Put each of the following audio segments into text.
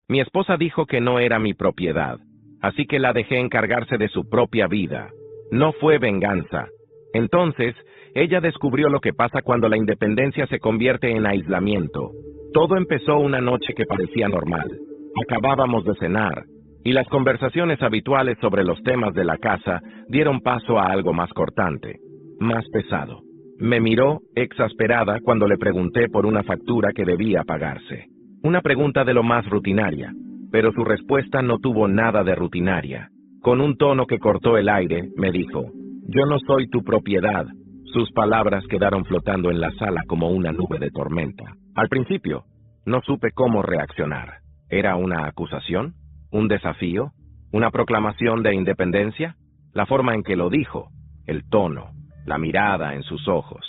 Mi esposa dijo que no era mi propiedad, así que la dejé encargarse de su propia vida. No fue venganza. Entonces, ella descubrió lo que pasa cuando la independencia se convierte en aislamiento. Todo empezó una noche que parecía normal. Acabábamos de cenar, y las conversaciones habituales sobre los temas de la casa dieron paso a algo más cortante, más pesado. Me miró exasperada cuando le pregunté por una factura que debía pagarse. Una pregunta de lo más rutinaria, pero su respuesta no tuvo nada de rutinaria. Con un tono que cortó el aire, me dijo: «Yo no soy tu propiedad». Sus palabras quedaron flotando en la sala como una nube de tormenta. Al principio, no supe cómo reaccionar. ¿Era una acusación? ¿Un desafío? ¿Una proclamación de independencia? La forma en que lo dijo, el tono, la mirada en sus ojos.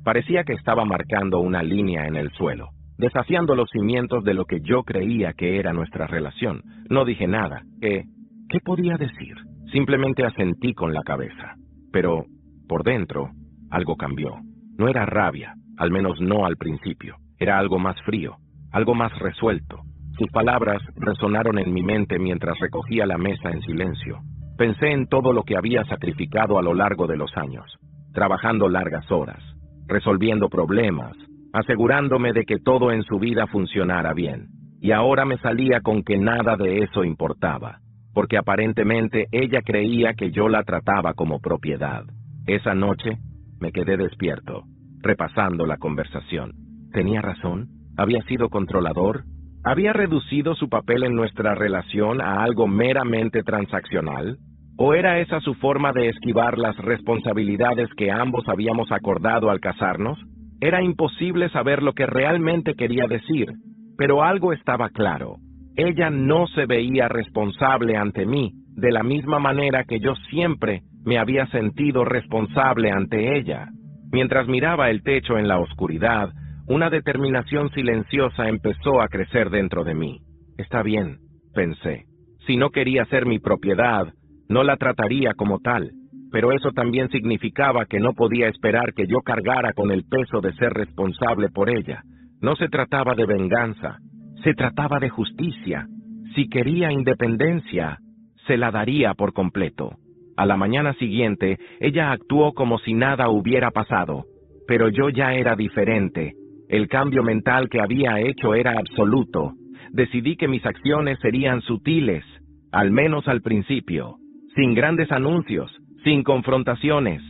Parecía que estaba marcando una línea en el suelo, desafiando los cimientos de lo que yo creía que era nuestra relación. No dije nada. ¿Qué podía decir? Simplemente asentí con la cabeza. Pero, por dentro, algo cambió. No era rabia, al menos no al principio. Era algo más frío, algo más resuelto. Sus palabras resonaron en mi mente mientras recogía la mesa en silencio. Pensé en todo lo que había sacrificado a lo largo de los años, trabajando largas horas, resolviendo problemas, asegurándome de que todo en su vida funcionara bien. Y ahora me salía con que nada de eso importaba, porque aparentemente ella creía que yo la trataba como propiedad. Esa noche me quedé despierto, repasando la conversación. ¿Tenía razón? ¿Había sido controlador? ¿Había reducido su papel en nuestra relación a algo meramente transaccional? ¿O era esa su forma de esquivar las responsabilidades que ambos habíamos acordado al casarnos? Era imposible saber lo que realmente quería decir, pero algo estaba claro. Ella no se veía responsable ante mí, de la misma manera que yo siempre me había sentido responsable ante ella. Mientras miraba el techo en la oscuridad, una determinación silenciosa empezó a crecer dentro de mí. Está bien, pensé. Si no quería ser mi propiedad, no la trataría como tal. Pero eso también significaba que no podía esperar que yo cargara con el peso de ser responsable por ella. No se trataba de venganza, se trataba de justicia. Si quería independencia, se la daría por completo. A la mañana siguiente, ella actuó como si nada hubiera pasado. Pero yo ya era diferente. El cambio mental que había hecho era absoluto. Decidí que mis acciones serían sutiles, al menos al principio, sin grandes anuncios, sin confrontaciones.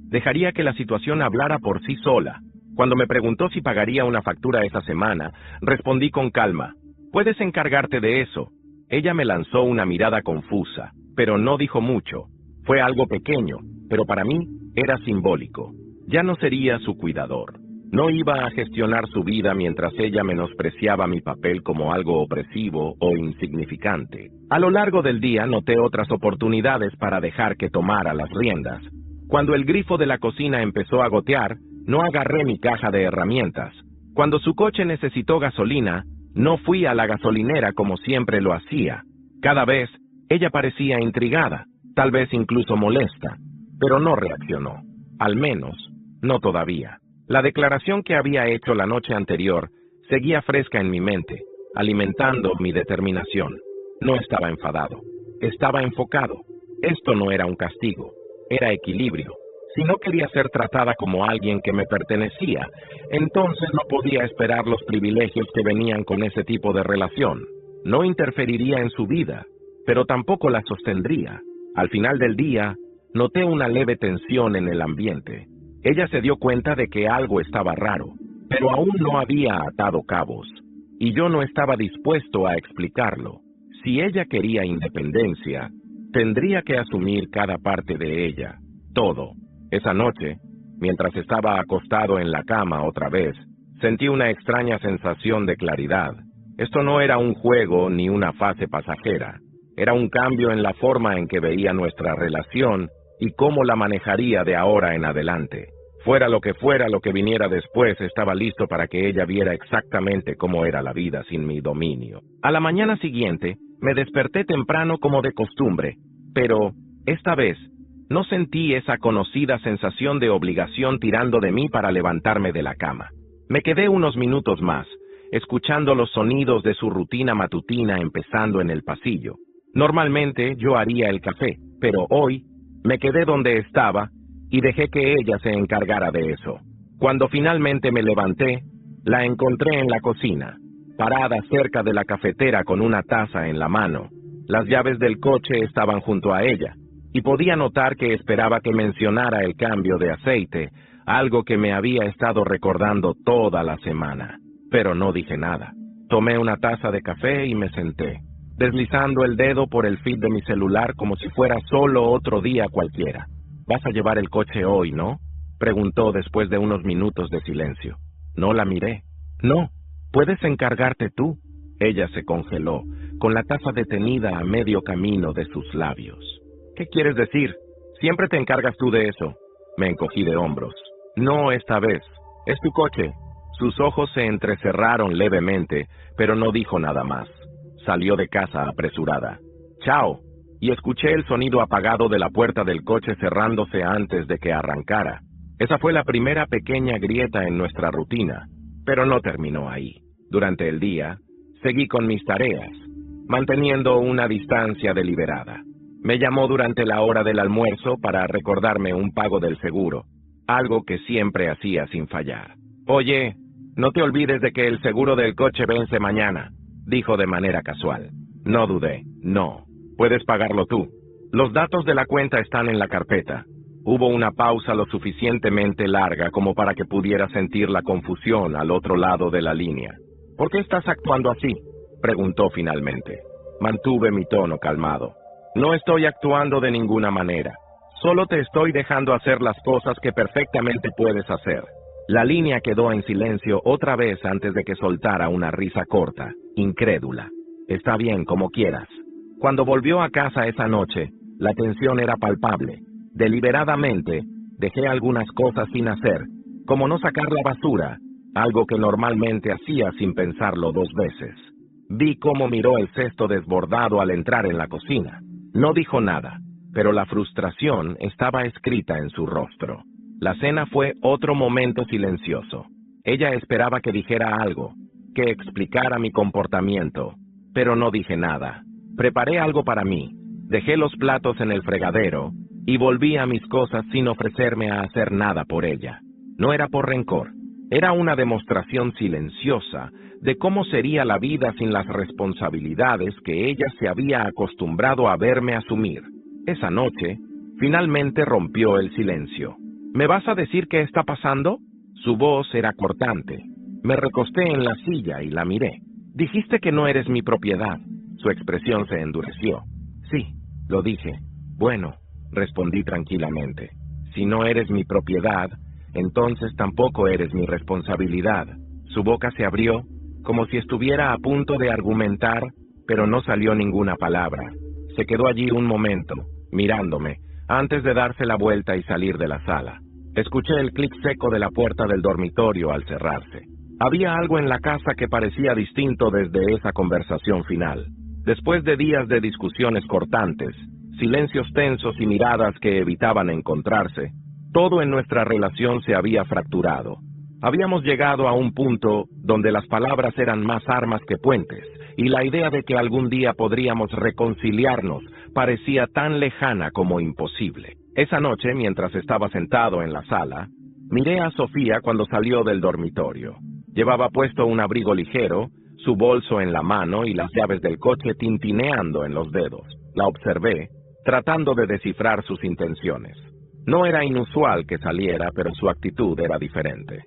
Dejaría que la situación hablara por sí sola. Cuando me preguntó si pagaría una factura esa semana, respondí con calma: «Puedes encargarte de eso». Ella me lanzó una mirada confusa, pero no dijo mucho. Fue algo pequeño, pero para mí era simbólico. Ya no sería su cuidador. No iba a gestionar su vida mientras ella menospreciaba mi papel como algo opresivo o insignificante. A lo largo del día noté otras oportunidades para dejar que tomara las riendas. Cuando el grifo de la cocina empezó a gotear, no agarré mi caja de herramientas. Cuando su coche necesitó gasolina, no fui a la gasolinera como siempre lo hacía. Cada vez, ella parecía intrigada, tal vez incluso molesta, pero no reaccionó. Al menos, no todavía. La declaración que había hecho la noche anterior seguía fresca en mi mente, alimentando mi determinación. No estaba enfadado, estaba enfocado. Esto no era un castigo, era equilibrio. Si no quería ser tratada como alguien que me pertenecía, entonces no podía esperar los privilegios que venían con ese tipo de relación. No interferiría en su vida, pero tampoco la sostendría. Al final del día, noté una leve tensión en el ambiente. Ella se dio cuenta de que algo estaba raro, pero aún no había atado cabos, y yo no estaba dispuesto a explicarlo. Si ella quería independencia, tendría que asumir cada parte de ella, todo. Esa noche, mientras estaba acostado en la cama otra vez, sentí una extraña sensación de claridad. Esto no era un juego ni una fase pasajera. Era un cambio en la forma en que veía nuestra relación y cómo la manejaría de ahora en adelante. Fuera lo que viniera después, estaba listo para que ella viera exactamente cómo era la vida sin mi dominio. A la mañana siguiente, me desperté temprano como de costumbre, pero, esta vez, no sentí esa conocida sensación de obligación tirando de mí para levantarme de la cama. Me quedé unos minutos más, escuchando los sonidos de su rutina matutina empezando en el pasillo. Normalmente yo haría el café, pero hoy me quedé donde estaba y dejé que ella se encargara de eso. Cuando finalmente me levanté, la encontré en la cocina, parada cerca de la cafetera con una taza en la mano. Las llaves del coche estaban junto a ella, y podía notar que esperaba que mencionara el cambio de aceite, algo que me había estado recordando toda la semana. Pero no dije nada. Tomé una taza de café y me senté, deslizando el dedo por el feed de mi celular como si fuera solo otro día cualquiera. «Vas a llevar el coche hoy, ¿no?», preguntó después de unos minutos de silencio. No la miré. «No, puedes encargarte tú». Ella se congeló, con la taza detenida a medio camino de sus labios. «¿Qué quieres decir? Siempre te encargas tú de eso». Me encogí de hombros. «No esta vez. Es tu coche». Sus ojos se entrecerraron levemente, pero no dijo nada más. Salió de casa apresurada. «Chao», y escuché el sonido apagado de la puerta del coche cerrándose antes de que arrancara. Esa fue la primera pequeña grieta en nuestra rutina, pero no terminó ahí. Durante el día, seguí con mis tareas, manteniendo una distancia deliberada. Me llamó durante la hora del almuerzo para recordarme un pago del seguro, algo que siempre hacía sin fallar. «Oye, no te olvides de que el seguro del coche vence mañana», dijo de manera casual. No dudé. «No, puedes pagarlo tú. Los datos de la cuenta están en la carpeta». Hubo una pausa lo suficientemente larga como para que pudiera sentir la confusión al otro lado de la línea. «¿Por qué estás actuando así?», preguntó finalmente. Mantuve mi tono calmado. «No estoy actuando de ninguna manera. Solo te estoy dejando hacer las cosas que perfectamente puedes hacer». La línea quedó en silencio otra vez antes de que soltara una risa corta, incrédula. «Está bien, como quieras». Cuando volvió a casa esa noche, la tensión era palpable. Deliberadamente, dejé algunas cosas sin hacer, como no sacar la basura, algo que normalmente hacía sin pensarlo dos veces. Vi cómo miró el cesto desbordado al entrar en la cocina. No dijo nada, pero la frustración estaba escrita en su rostro. La cena fue otro momento silencioso. Ella esperaba que dijera algo, que explicara mi comportamiento, pero no dije nada. Preparé algo para mí, dejé los platos en el fregadero y volví a mis cosas sin ofrecerme a hacer nada por ella. No era por rencor, era una demostración silenciosa de cómo sería la vida sin las responsabilidades que ella se había acostumbrado a verme asumir. Esa noche, finalmente rompió el silencio. «¿Me vas a decir qué está pasando?». Su voz era cortante. Me recosté en la silla y la miré. «Dijiste que no eres mi propiedad». Su expresión se endureció. «Sí, lo dije». «Bueno», respondí tranquilamente. «Si no eres mi propiedad, entonces tampoco eres mi responsabilidad». Su boca se abrió, como si estuviera a punto de argumentar, pero no salió ninguna palabra. Se quedó allí un momento, mirándome, antes de darse la vuelta y salir de la sala. Escuché el clic seco de la puerta del dormitorio al cerrarse. Había algo en la casa que parecía distinto desde esa conversación final. Después de días de discusiones cortantes, silencios tensos y miradas que evitaban encontrarse, todo en nuestra relación se había fracturado. Habíamos llegado a un punto donde las palabras eran más armas que puentes, y la idea de que algún día podríamos reconciliarnos parecía tan lejana como imposible. Esa noche, mientras estaba sentado en la sala, miré a Sofía cuando salió del dormitorio. Llevaba puesto un abrigo ligero, su bolso en la mano y las llaves del coche tintineando en los dedos. La observé, tratando de descifrar sus intenciones. No era inusual que saliera, pero su actitud era diferente.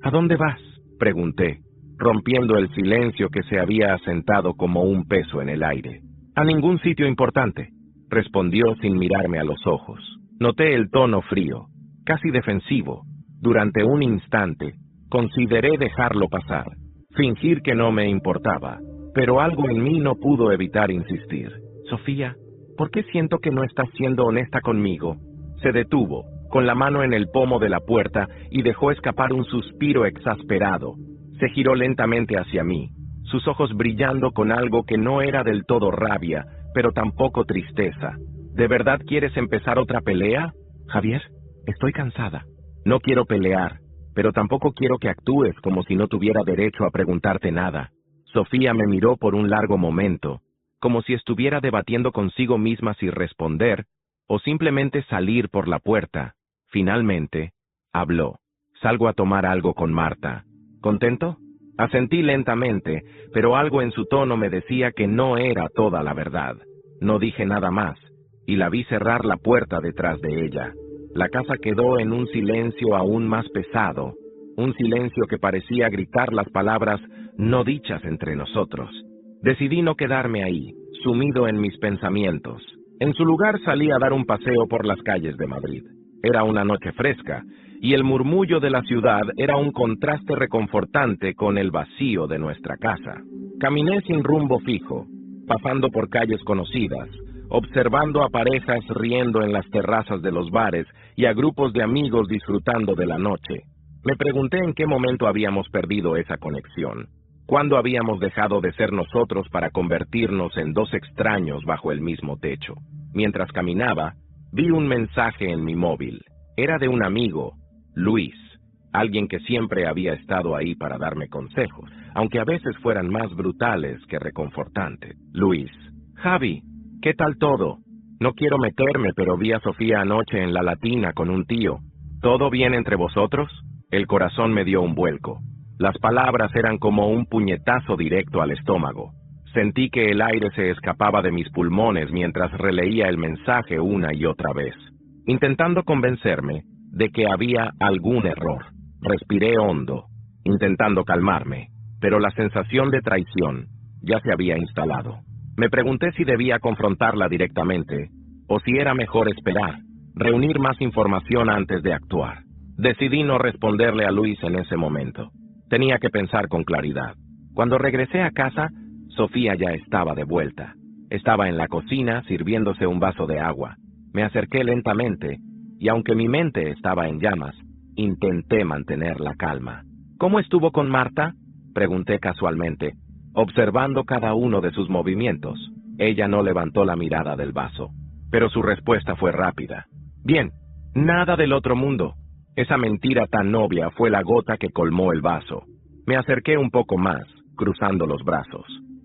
¿A dónde vas?, pregunté, rompiendo el silencio que se había asentado como un peso en el aire. «A ningún sitio importante», respondió sin mirarme a los ojos. Noté el tono frío, casi defensivo. Durante un instante, consideré dejarlo pasar, fingir que no me importaba, pero algo en mí no pudo evitar insistir. «Sofía, ¿por qué siento que no estás siendo honesta conmigo?». Se detuvo, con la mano en el pomo de la puerta, y dejó escapar un suspiro exasperado. Se giró lentamente hacia mí, sus ojos brillando con algo que no era del todo rabia, pero tampoco tristeza. «¿De verdad quieres empezar otra pelea?». «Javier, estoy cansada». «No quiero pelear. pero tampoco quiero que actúes como si no tuviera derecho a preguntarte nada. Sofía me miró por un largo momento, como si estuviera debatiendo consigo misma si responder o simplemente salir por la puerta. Finalmente, habló. Salgo a tomar algo con Marta. ¿Contento? Asentí lentamente, pero algo en su tono me decía que no era toda la verdad. No dije nada más, y la vi cerrar la puerta detrás de ella. La casa quedó en un silencio aún más pesado, un silencio que parecía gritar las palabras no dichas entre nosotros. Decidí no quedarme ahí, sumido en mis pensamientos. En su lugar salí a dar un paseo por las calles de Madrid. Era una noche fresca, y el murmullo de la ciudad era un contraste reconfortante con el vacío de nuestra casa. Caminé sin rumbo fijo, pasando por calles conocidas, observando a parejas riendo en las terrazas de los bares y a grupos de amigos disfrutando de la noche. Me pregunté en qué momento habíamos perdido esa conexión. ¿Cuándo habíamos dejado de ser nosotros para convertirnos en dos extraños bajo el mismo techo? Mientras caminaba, vi un mensaje en mi móvil. Era de un amigo, Luis, alguien que siempre había estado ahí para darme consejos, aunque a veces fueran más brutales que reconfortantes. Luis: Javi, ¿qué tal todo? No quiero meterme, pero vi a Sofía anoche en la Latina con un tío. ¿Todo bien entre vosotros? El corazón me dio un vuelco. Las palabras eran como un puñetazo directo al estómago. Sentí que el aire se escapaba de mis pulmones mientras releía el mensaje una y otra vez, intentando convencerme de que había algún error. Respiré hondo, intentando calmarme, pero la sensación de traición ya se había instalado. Me pregunté si debía confrontarla directamente, o si era mejor esperar, reunir más información antes de actuar. Decidí no responderle a Luis en ese momento. Tenía que pensar con claridad. Cuando regresé a casa, Sofía ya estaba de vuelta. Estaba en la cocina sirviéndose un vaso de agua. Me acerqué lentamente, y aunque mi mente estaba en llamas, intenté mantener la calma. ¿Cómo estuvo con Marta?, pregunté casualmente, observando cada uno de sus movimientos. Ella no levantó la mirada del vaso, pero su respuesta fue rápida. Bien, nada del otro mundo. Esa mentira tan obvia fue la gota que colmó el vaso. Me acerqué un poco más, cruzando los brazos.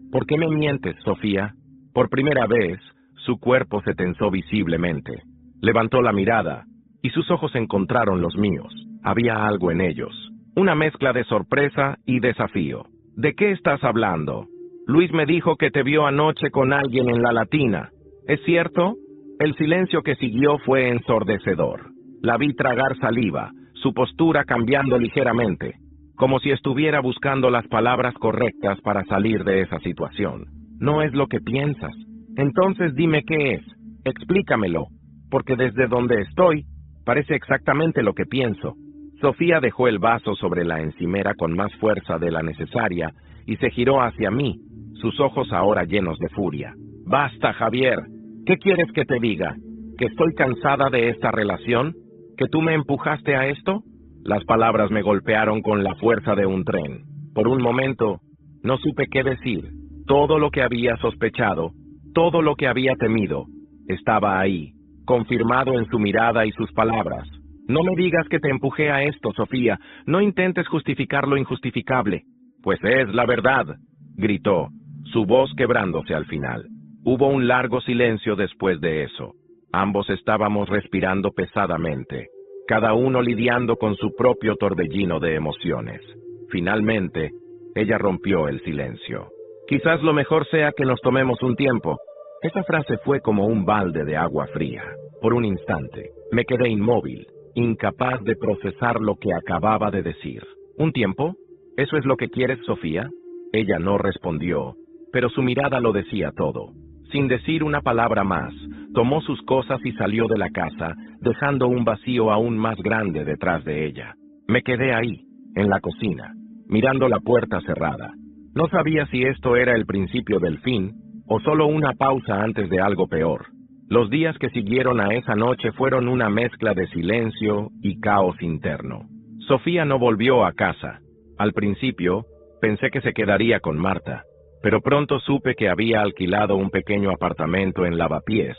¿Por qué me mientes, Sofía? Por primera vez, su cuerpo se tensó visiblemente. Levantó la mirada, y sus ojos encontraron los míos. Había algo en ellos, una mezcla de sorpresa y desafío. ¿De qué estás hablando? Luis me dijo que te vio anoche con alguien en la Latina. ¿Es cierto? El silencio que siguió fue ensordecedor. La vi tragar saliva, su postura cambiando ligeramente, como si estuviera buscando las palabras correctas para salir de esa situación. No es lo que piensas. Entonces dime qué es. Explícamelo, porque desde donde estoy, parece exactamente lo que pienso. Sofía dejó el vaso sobre la encimera con más fuerza de la necesaria y se giró hacia mí, sus ojos ahora llenos de furia. Basta, Javier. ¿Qué quieres que te diga? ¿Que estoy cansada de esta relación? ¿Que tú me empujaste a esto? Las palabras me golpearon con la fuerza de un tren. Por un momento, no supe qué decir. Todo lo que había sospechado, todo lo que había temido, estaba ahí, confirmado en su mirada y sus palabras. No me digas que te empujé a esto, Sofía. No intentes justificar lo injustificable. Pues es la verdad, gritó, su voz quebrándose al final. Hubo un largo silencio después de eso. Ambos estábamos respirando pesadamente, cada uno lidiando con su propio torbellino de emociones. Finalmente, ella rompió el silencio. Quizás lo mejor sea que nos tomemos un tiempo. Esa frase fue como un balde de agua fría. Por un instante, me quedé inmóvil, incapaz de procesar lo que acababa de decir. ¿Un tiempo? ¿Eso es lo que quieres, Sofía? Ella no respondió, pero su mirada lo decía todo. Sin decir una palabra más, tomó sus cosas y salió de la casa, dejando un vacío aún más grande detrás de ella. Me quedé ahí, en la cocina, mirando la puerta cerrada. No sabía si esto era el principio del fin, o solo una pausa antes de algo peor. Los días que siguieron a esa noche fueron una mezcla de silencio y caos interno. Sofía no volvió a casa. Al principio, pensé que se quedaría con Marta, pero pronto supe que había alquilado un pequeño apartamento en Lavapiés,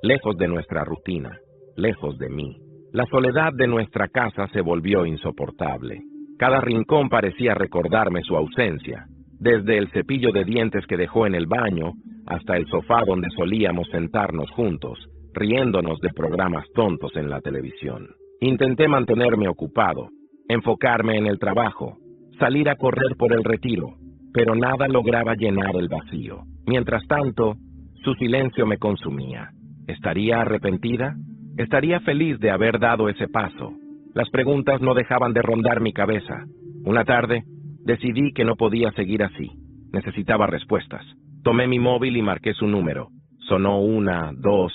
lejos de nuestra rutina, lejos de mí. La soledad de nuestra casa se volvió insoportable. Cada rincón parecía recordarme su ausencia, desde el cepillo de dientes que dejó en el baño hasta el sofá donde solíamos sentarnos juntos, riéndonos de programas tontos en la televisión. Intenté mantenerme ocupado, enfocarme en el trabajo, salir a correr por el retiro, pero nada lograba llenar el vacío. Mientras tanto, su silencio me consumía. ¿Estaría arrepentida? ¿Estaría feliz de haber dado ese paso? Las preguntas no dejaban de rondar mi cabeza. Una tarde, decidí que no podía seguir así. Necesitaba respuestas. Tomé mi móvil y marqué su número. Sonó 1, 2,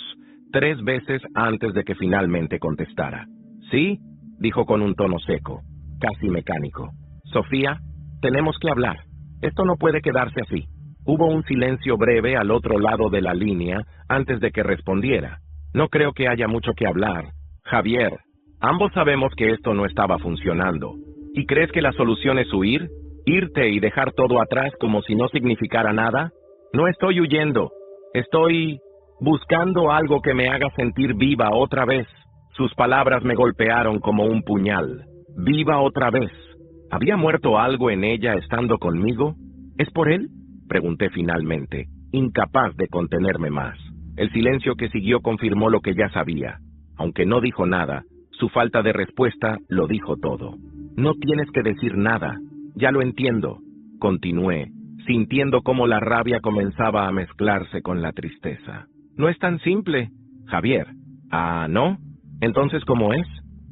3 veces antes de que finalmente contestara. ¿Sí? Dijo con un tono seco, casi mecánico. Sofía, tenemos que hablar. Esto no puede quedarse así. Hubo un silencio breve al otro lado de la línea antes de que respondiera. No creo que haya mucho que hablar. Javier, ambos sabemos que esto no estaba funcionando. ¿Y crees que la solución es huir? ¿Irte y dejar todo atrás como si no significara nada? No estoy huyendo. Estoy buscando algo que me haga sentir viva otra vez. Sus palabras me golpearon como un puñal. Viva otra vez. ¿Había muerto algo en ella estando conmigo? ¿Es por él? Pregunté finalmente, incapaz de contenerme más. El silencio que siguió confirmó lo que ya sabía. Aunque no dijo nada, su falta de respuesta lo dijo todo. No tienes que decir nada. Ya lo entiendo. Continué, sintiendo cómo la rabia comenzaba a mezclarse con la tristeza. No es tan simple, Javier. ¿Ah, no? Entonces, ¿cómo es?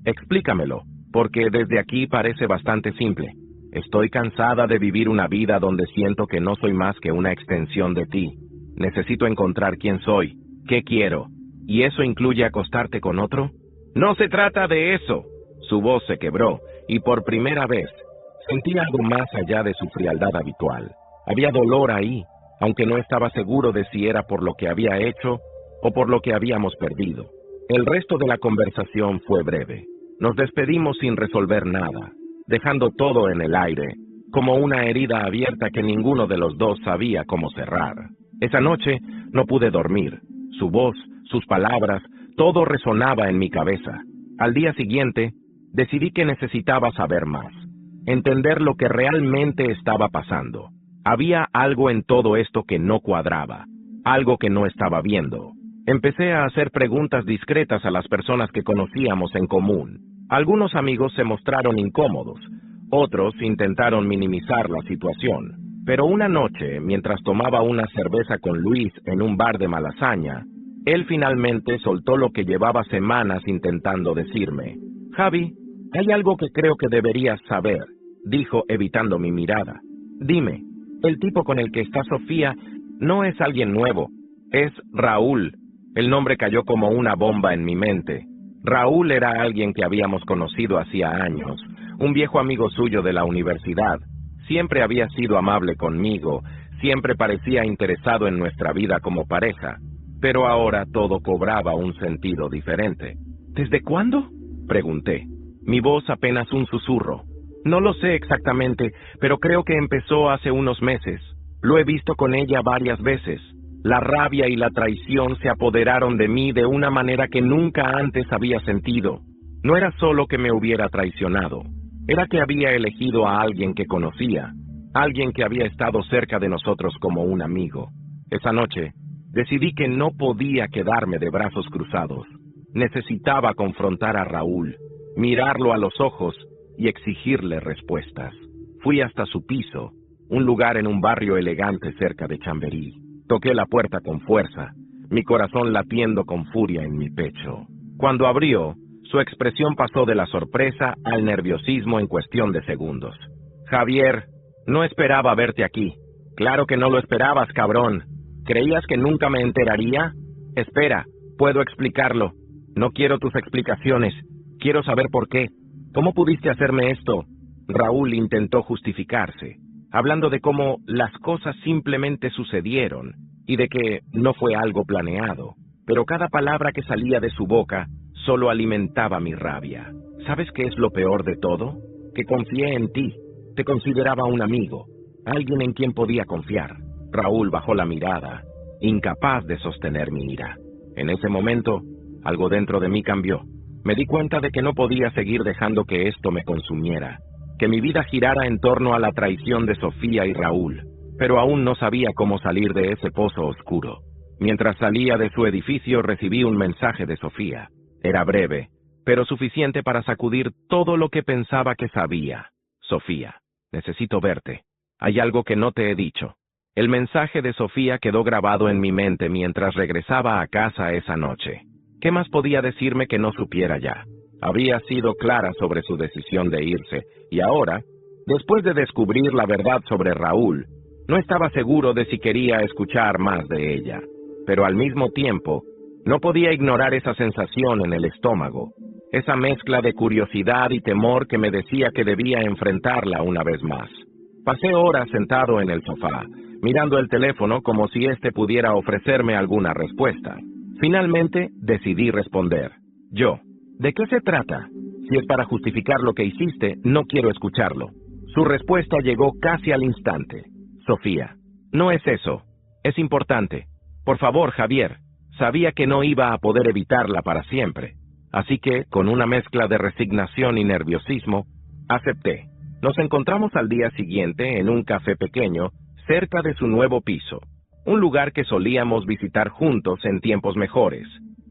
Explícamelo, porque desde aquí parece bastante simple. Estoy cansada de vivir una vida donde siento que no soy más que una extensión de ti. Necesito encontrar quién soy, qué quiero. ¿Y eso incluye acostarte con otro? No se trata de eso. Su voz se quebró, y por primera vez sentí algo más allá de su frialdad habitual. Había dolor ahí, aunque no estaba seguro de si era por lo que había hecho o por lo que habíamos perdido. El resto de la conversación fue breve. Nos despedimos sin resolver nada, dejando todo en el aire, como una herida abierta que ninguno de los dos sabía cómo cerrar. Esa noche no pude dormir. Su voz, sus palabras, todo resonaba en mi cabeza. Al día siguiente, decidí que necesitaba saber más, entender lo que realmente estaba pasando. Había algo en todo esto que no cuadraba, algo que no estaba viendo. Empecé a hacer preguntas discretas a las personas que conocíamos en común. Algunos amigos se mostraron incómodos, otros intentaron minimizar la situación. Pero una noche, mientras tomaba una cerveza con Luis en un bar de Malasaña, él finalmente soltó lo que llevaba semanas intentando decirme. Javi, hay algo que creo que deberías saber, dijo evitando mi mirada. Dime, el tipo con el que está Sofía no es alguien nuevo, es Raúl. El nombre cayó como una bomba en mi mente. Raúl era alguien que habíamos conocido hacía años, un viejo amigo suyo de la universidad. Siempre había sido amable conmigo, siempre parecía interesado en nuestra vida como pareja, pero ahora todo cobraba un sentido diferente. ¿Desde cuándo?, pregunté. Mi voz apenas un susurro. No lo sé exactamente, pero creo que empezó hace unos meses. Lo he visto con ella varias veces. La rabia y la traición se apoderaron de mí de una manera que nunca antes había sentido. No era solo que me hubiera traicionado, era que había elegido a alguien que conocía, alguien que había estado cerca de nosotros como un amigo. Esa noche, decidí que no podía quedarme de brazos cruzados. Necesitaba confrontar a Raúl, mirarlo a los ojos y exigirle respuestas. Fui hasta su piso, un lugar en un barrio elegante cerca de Chamberí. Toqué la puerta con fuerza, mi corazón latiendo con furia en mi pecho. Cuando abrió, su expresión pasó de la sorpresa al nerviosismo en cuestión de segundos. Javier, no esperaba verte aquí. Claro que no lo esperabas, cabrón. ¿Creías que nunca me enteraría? Espera, puedo explicarlo. No quiero tus explicaciones. Quiero saber por qué. ¿Cómo pudiste hacerme esto? Raúl intentó justificarse, hablando de cómo las cosas simplemente sucedieron y de que no fue algo planeado. Pero cada palabra que salía de su boca solo alimentaba mi rabia. ¿Sabes qué es lo peor de todo? Que confié en ti. Te consideraba un amigo, alguien en quien podía confiar. Raúl bajó la mirada, incapaz de sostener mi ira. En ese momento, algo dentro de mí cambió. Me di cuenta de que no podía seguir dejando que esto me consumiera, que mi vida girara en torno a la traición de Sofía y Raúl, pero aún no sabía cómo salir de ese pozo oscuro. Mientras salía de su edificio recibí un mensaje de Sofía. Era breve, pero suficiente para sacudir todo lo que pensaba que sabía. Sofía, necesito verte. Hay algo que no te he dicho. El mensaje de Sofía quedó grabado en mi mente mientras regresaba a casa esa noche. ¿Qué más podía decirme que no supiera ya? Había sido clara sobre su decisión de irse, y ahora, después de descubrir la verdad sobre Raúl, no estaba seguro de si quería escuchar más de ella. Pero al mismo tiempo, no podía ignorar esa sensación en el estómago, esa mezcla de curiosidad y temor que me decía que debía enfrentarla una vez más. Pasé horas sentado en el sofá, mirando el teléfono como si éste pudiera ofrecerme alguna respuesta. Finalmente, decidí responder. Yo, ¿de qué se trata? Si es para justificar lo que hiciste, no quiero escucharlo. Su respuesta llegó casi al instante. Sofía, no es eso. Es importante. Por favor, Javier. Sabía que no iba a poder evitarla para siempre. Así que, con una mezcla de resignación y nerviosismo, acepté. Nos encontramos al día siguiente en un café pequeño, cerca de su nuevo piso, un lugar que solíamos visitar juntos en tiempos mejores.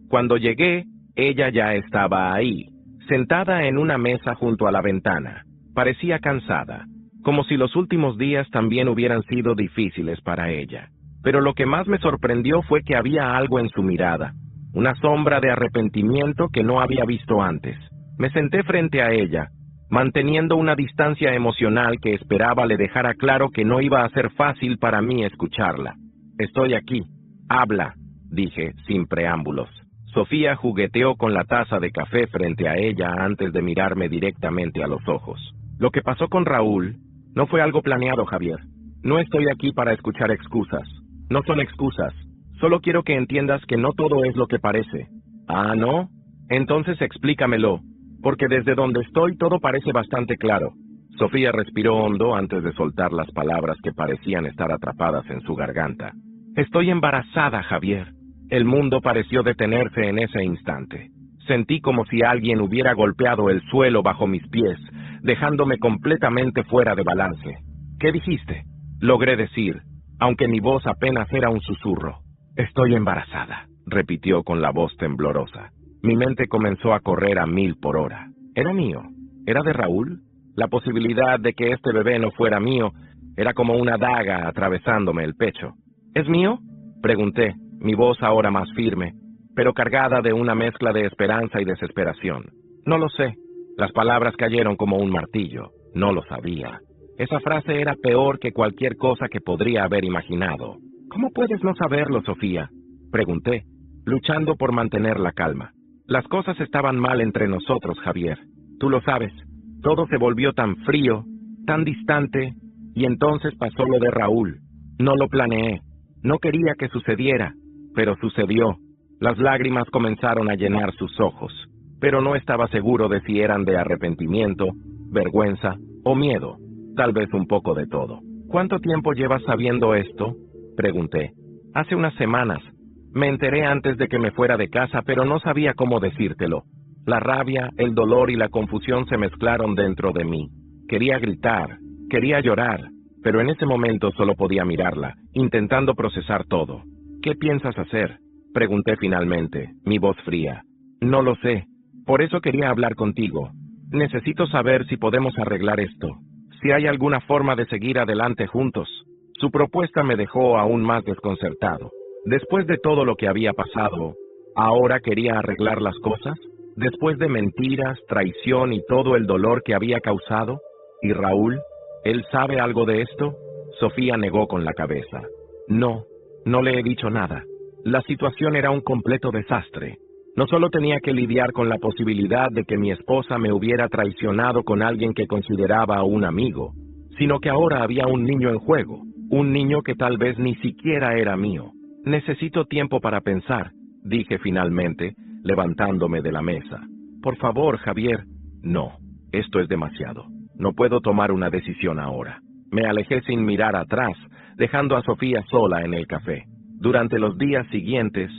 Cuando llegué, ella ya estaba ahí, sentada en una mesa junto a la ventana. Parecía cansada, como si los últimos días también hubieran sido difíciles para ella. Pero lo que más me sorprendió fue que había algo en su mirada, una sombra de arrepentimiento que no había visto antes. Me senté frente a ella, manteniendo una distancia emocional que esperaba le dejara claro que no iba a ser fácil para mí escucharla. Estoy aquí. Habla, dije, sin preámbulos. Sofía jugueteó con la taza de café frente a ella antes de mirarme directamente a los ojos. Lo que pasó con Raúl no fue algo planeado, Javier. No estoy aquí para escuchar excusas. No son excusas. Solo quiero que entiendas que no todo es lo que parece. ¿Ah, no? Entonces explícamelo, porque desde donde estoy todo parece bastante claro. Sofía respiró hondo antes de soltar las palabras que parecían estar atrapadas en su garganta. Estoy embarazada, Javier. El mundo pareció detenerse en ese instante. Sentí como si alguien hubiera golpeado el suelo bajo mis pies, dejándome completamente fuera de balance. ¿Qué dijiste? Logré decir, aunque mi voz apenas era un susurro. Estoy embarazada, repitió con la voz temblorosa. Mi mente comenzó a correr a 1000 por hora. ¿Era mío? ¿Era de Raúl? La posibilidad de que este bebé no fuera mío era como una daga atravesándome el pecho. ¿Es mío? Pregunté, mi voz ahora más firme, pero cargada de una mezcla de esperanza y desesperación. No lo sé. Las palabras cayeron como un martillo. No lo sabía. Esa frase era peor que cualquier cosa que podría haber imaginado. ¿Cómo puedes no saberlo, Sofía? Pregunté, luchando por mantener la calma. Las cosas estaban mal entre nosotros, Javier. Tú lo sabes. Todo se volvió tan frío, tan distante, y entonces pasó lo de Raúl. No lo planeé. No quería que sucediera, pero sucedió. Las lágrimas comenzaron a llenar sus ojos, pero no estaba seguro de si eran de arrepentimiento, vergüenza o miedo. Tal vez un poco de todo. ¿Cuánto tiempo llevas sabiendo esto? Pregunté. Hace unas semanas. Me enteré antes de que me fuera de casa, pero no sabía cómo decírtelo. La rabia, el dolor y la confusión se mezclaron dentro de mí. Quería gritar, quería llorar, pero en ese momento solo podía mirarla, intentando procesar todo. ¿Qué piensas hacer? Pregunté finalmente, mi voz fría. No lo sé. Por eso quería hablar contigo. Necesito saber si podemos arreglar esto. Si hay alguna forma de seguir adelante juntos. Su propuesta me dejó aún más desconcertado. Después de todo lo que había pasado, ¿ahora quería arreglar las cosas? Después de mentiras, traición y todo el dolor que había causado. ¿Y Raúl? ¿Él sabe algo de esto? Sofía negó con la cabeza. No, no le he dicho nada. La situación era un completo desastre. No solo tenía que lidiar con la posibilidad de que mi esposa me hubiera traicionado con alguien que consideraba un amigo, sino que ahora había un niño en juego, un niño que tal vez ni siquiera era mío. Necesito tiempo para pensar, dije finalmente, levantándome de la mesa. Por favor, Javier. No, esto es demasiado. No puedo tomar una decisión ahora. Me alejé sin mirar atrás, dejando a Sofía sola en el café. Durante los días siguientes,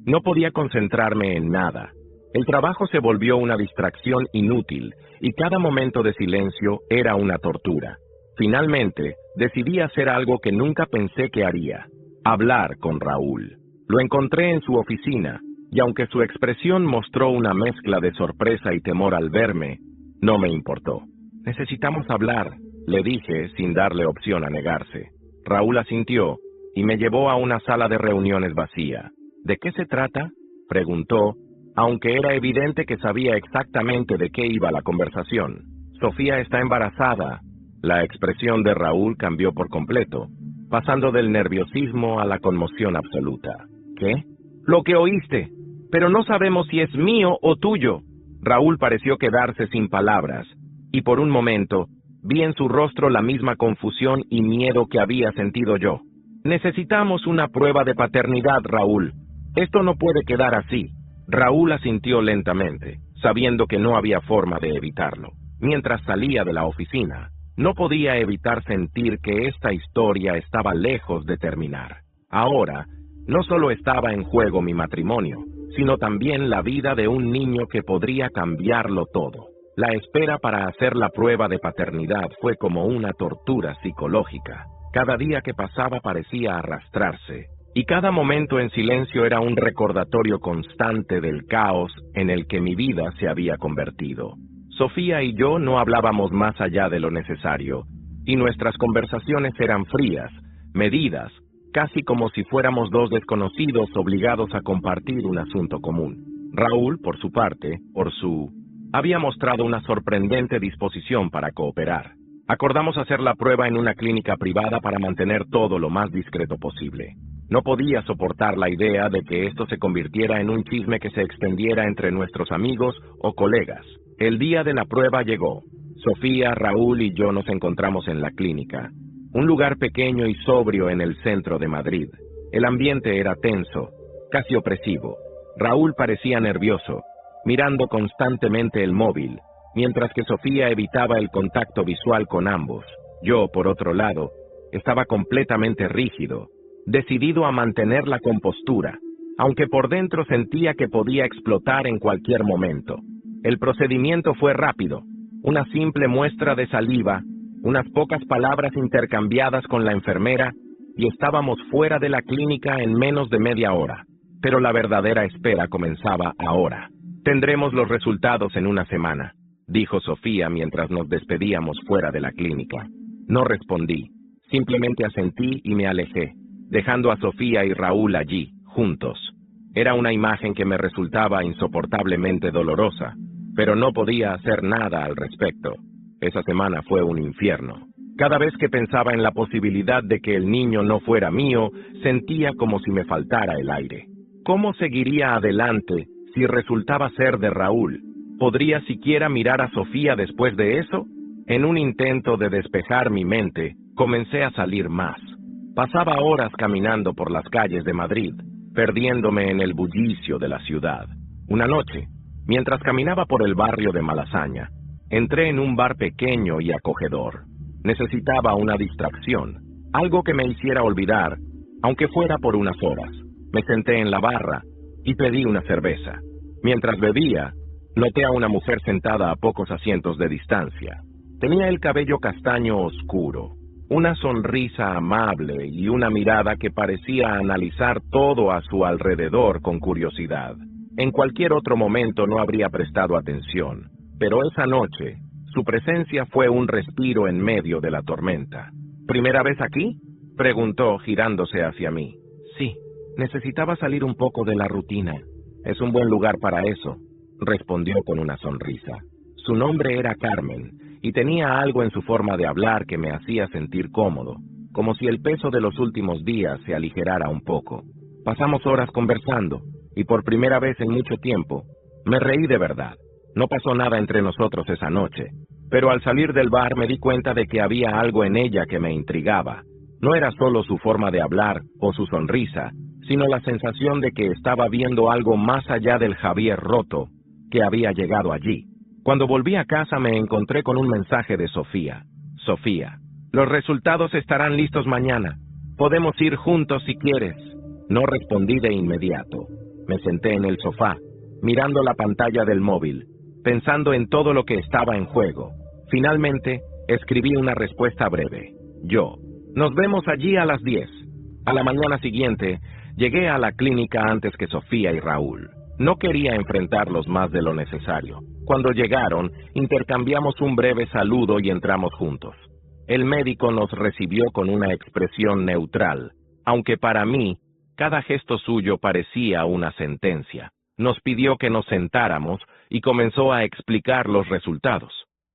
no podía concentrarme en nada. El trabajo se volvió una distracción inútil y cada momento de silencio era una tortura. Finalmente, decidí hacer algo que nunca pensé que haría: hablar con Raúl. Lo encontré en su oficina, y aunque su expresión mostró una mezcla de sorpresa y temor al verme, no me importó. «Necesitamos hablar», le dije sin darle opción a negarse. Raúl asintió y me llevó a una sala de reuniones vacía. «¿De qué se trata?», preguntó, aunque era evidente que sabía exactamente de qué iba la conversación. «Sofía está embarazada». La expresión de Raúl cambió por completo, pasando del nerviosismo a la conmoción absoluta. «¿Qué?». «Lo que oíste, pero no sabemos si es mío o tuyo». Raúl pareció quedarse sin palabras, y por un momento vi en su rostro la misma confusión y miedo que había sentido yo. «Necesitamos una prueba de paternidad, Raúl. Esto no puede quedar así». Raúl asintió lentamente, sabiendo que no había forma de evitarlo. Mientras salía de la oficina, no podía evitar sentir que esta historia estaba lejos de terminar. Ahora, no solo estaba en juego mi matrimonio, sino también la vida de un niño que podría cambiarlo todo. La espera para hacer la prueba de paternidad fue como una tortura psicológica. Cada día que pasaba parecía arrastrarse, y cada momento en silencio era un recordatorio constante del caos en el que mi vida se había convertido. Sofía y yo no hablábamos más allá de lo necesario, y nuestras conversaciones eran frías, medidas, casi como si fuéramos dos desconocidos obligados a compartir un asunto común. Raúl, por su parte, había mostrado una sorprendente disposición para cooperar. Acordamos hacer la prueba en una clínica privada para mantener todo lo más discreto posible. No podía soportar la idea de que esto se convirtiera en un chisme que se extendiera entre nuestros amigos o colegas. El día de la prueba llegó. Sofía, Raúl y yo nos encontramos en la clínica, un lugar pequeño y sobrio en el centro de Madrid. El ambiente era tenso, casi opresivo. Raúl parecía nervioso, mirando constantemente el móvil, mientras que Sofía evitaba el contacto visual con ambos. Yo, por otro lado, estaba completamente rígido, decidido a mantener la compostura, aunque por dentro sentía que podía explotar en cualquier momento. El procedimiento fue rápido, una simple muestra de saliva, unas pocas palabras intercambiadas con la enfermera, y estábamos fuera de la clínica en menos de media hora. Pero la verdadera espera comenzaba ahora. «Tendremos los resultados en una semana», dijo Sofía mientras nos despedíamos fuera de la clínica. No respondí, simplemente asentí y me alejé, dejando a Sofía y Raúl allí, juntos. Era una imagen que me resultaba insoportablemente dolorosa, pero no podía hacer nada al respecto. Esa semana fue un infierno. Cada vez que pensaba en la posibilidad de que el niño no fuera mío, sentía como si me faltara el aire. ¿Cómo seguiría adelante si resultaba ser de Raúl? ¿Podría siquiera mirar a Sofía después de eso? En un intento de despejar mi mente, comencé a salir más. Pasaba horas caminando por las calles de Madrid, perdiéndome en el bullicio de la ciudad. Una noche, mientras caminaba por el barrio de Malasaña, entré en un bar pequeño y acogedor. Necesitaba una distracción, algo que me hiciera olvidar, aunque fuera por unas horas. Me senté en la barra y pedí una cerveza. Mientras bebía, noté a una mujer sentada a pocos asientos de distancia. Tenía el cabello castaño oscuro, una sonrisa amable y una mirada que parecía analizar todo a su alrededor con curiosidad. En cualquier otro momento no habría prestado atención, pero esa noche, su presencia fue un respiro en medio de la tormenta. ¿Primera vez aquí?, preguntó girándose hacia mí. Sí, necesitaba salir un poco de la rutina. Es un buen lugar para eso, respondió con una sonrisa. Su nombre era Carmen, y tenía algo en su forma de hablar que me hacía sentir cómodo, como si el peso de los últimos días se aligerara un poco. Pasamos horas conversando, y por primera vez en mucho tiempo, me reí de verdad. No pasó nada entre nosotros esa noche, pero al salir del bar me di cuenta de que había algo en ella que me intrigaba. No era solo su forma de hablar o su sonrisa, sino la sensación de que estaba viendo algo más allá del Javier roto que había llegado allí. Cuando volví a casa me encontré con un mensaje de Sofía. Sofía, los resultados estarán listos mañana. Podemos ir juntos si quieres. No respondí de inmediato. Me senté en el sofá, mirando la pantalla del móvil, pensando en todo lo que estaba en juego. Finalmente, escribí una respuesta breve. Yo. Nos vemos allí a las 10. A la mañana siguiente, llegué a la clínica antes que Sofía y Raúl. No quería enfrentarlos más de lo necesario. Cuando llegaron, intercambiamos un breve saludo y entramos juntos. El médico nos recibió con una expresión neutral, aunque para mí, cada gesto suyo parecía una sentencia. Nos pidió que nos sentáramos y comenzó a explicar los resultados.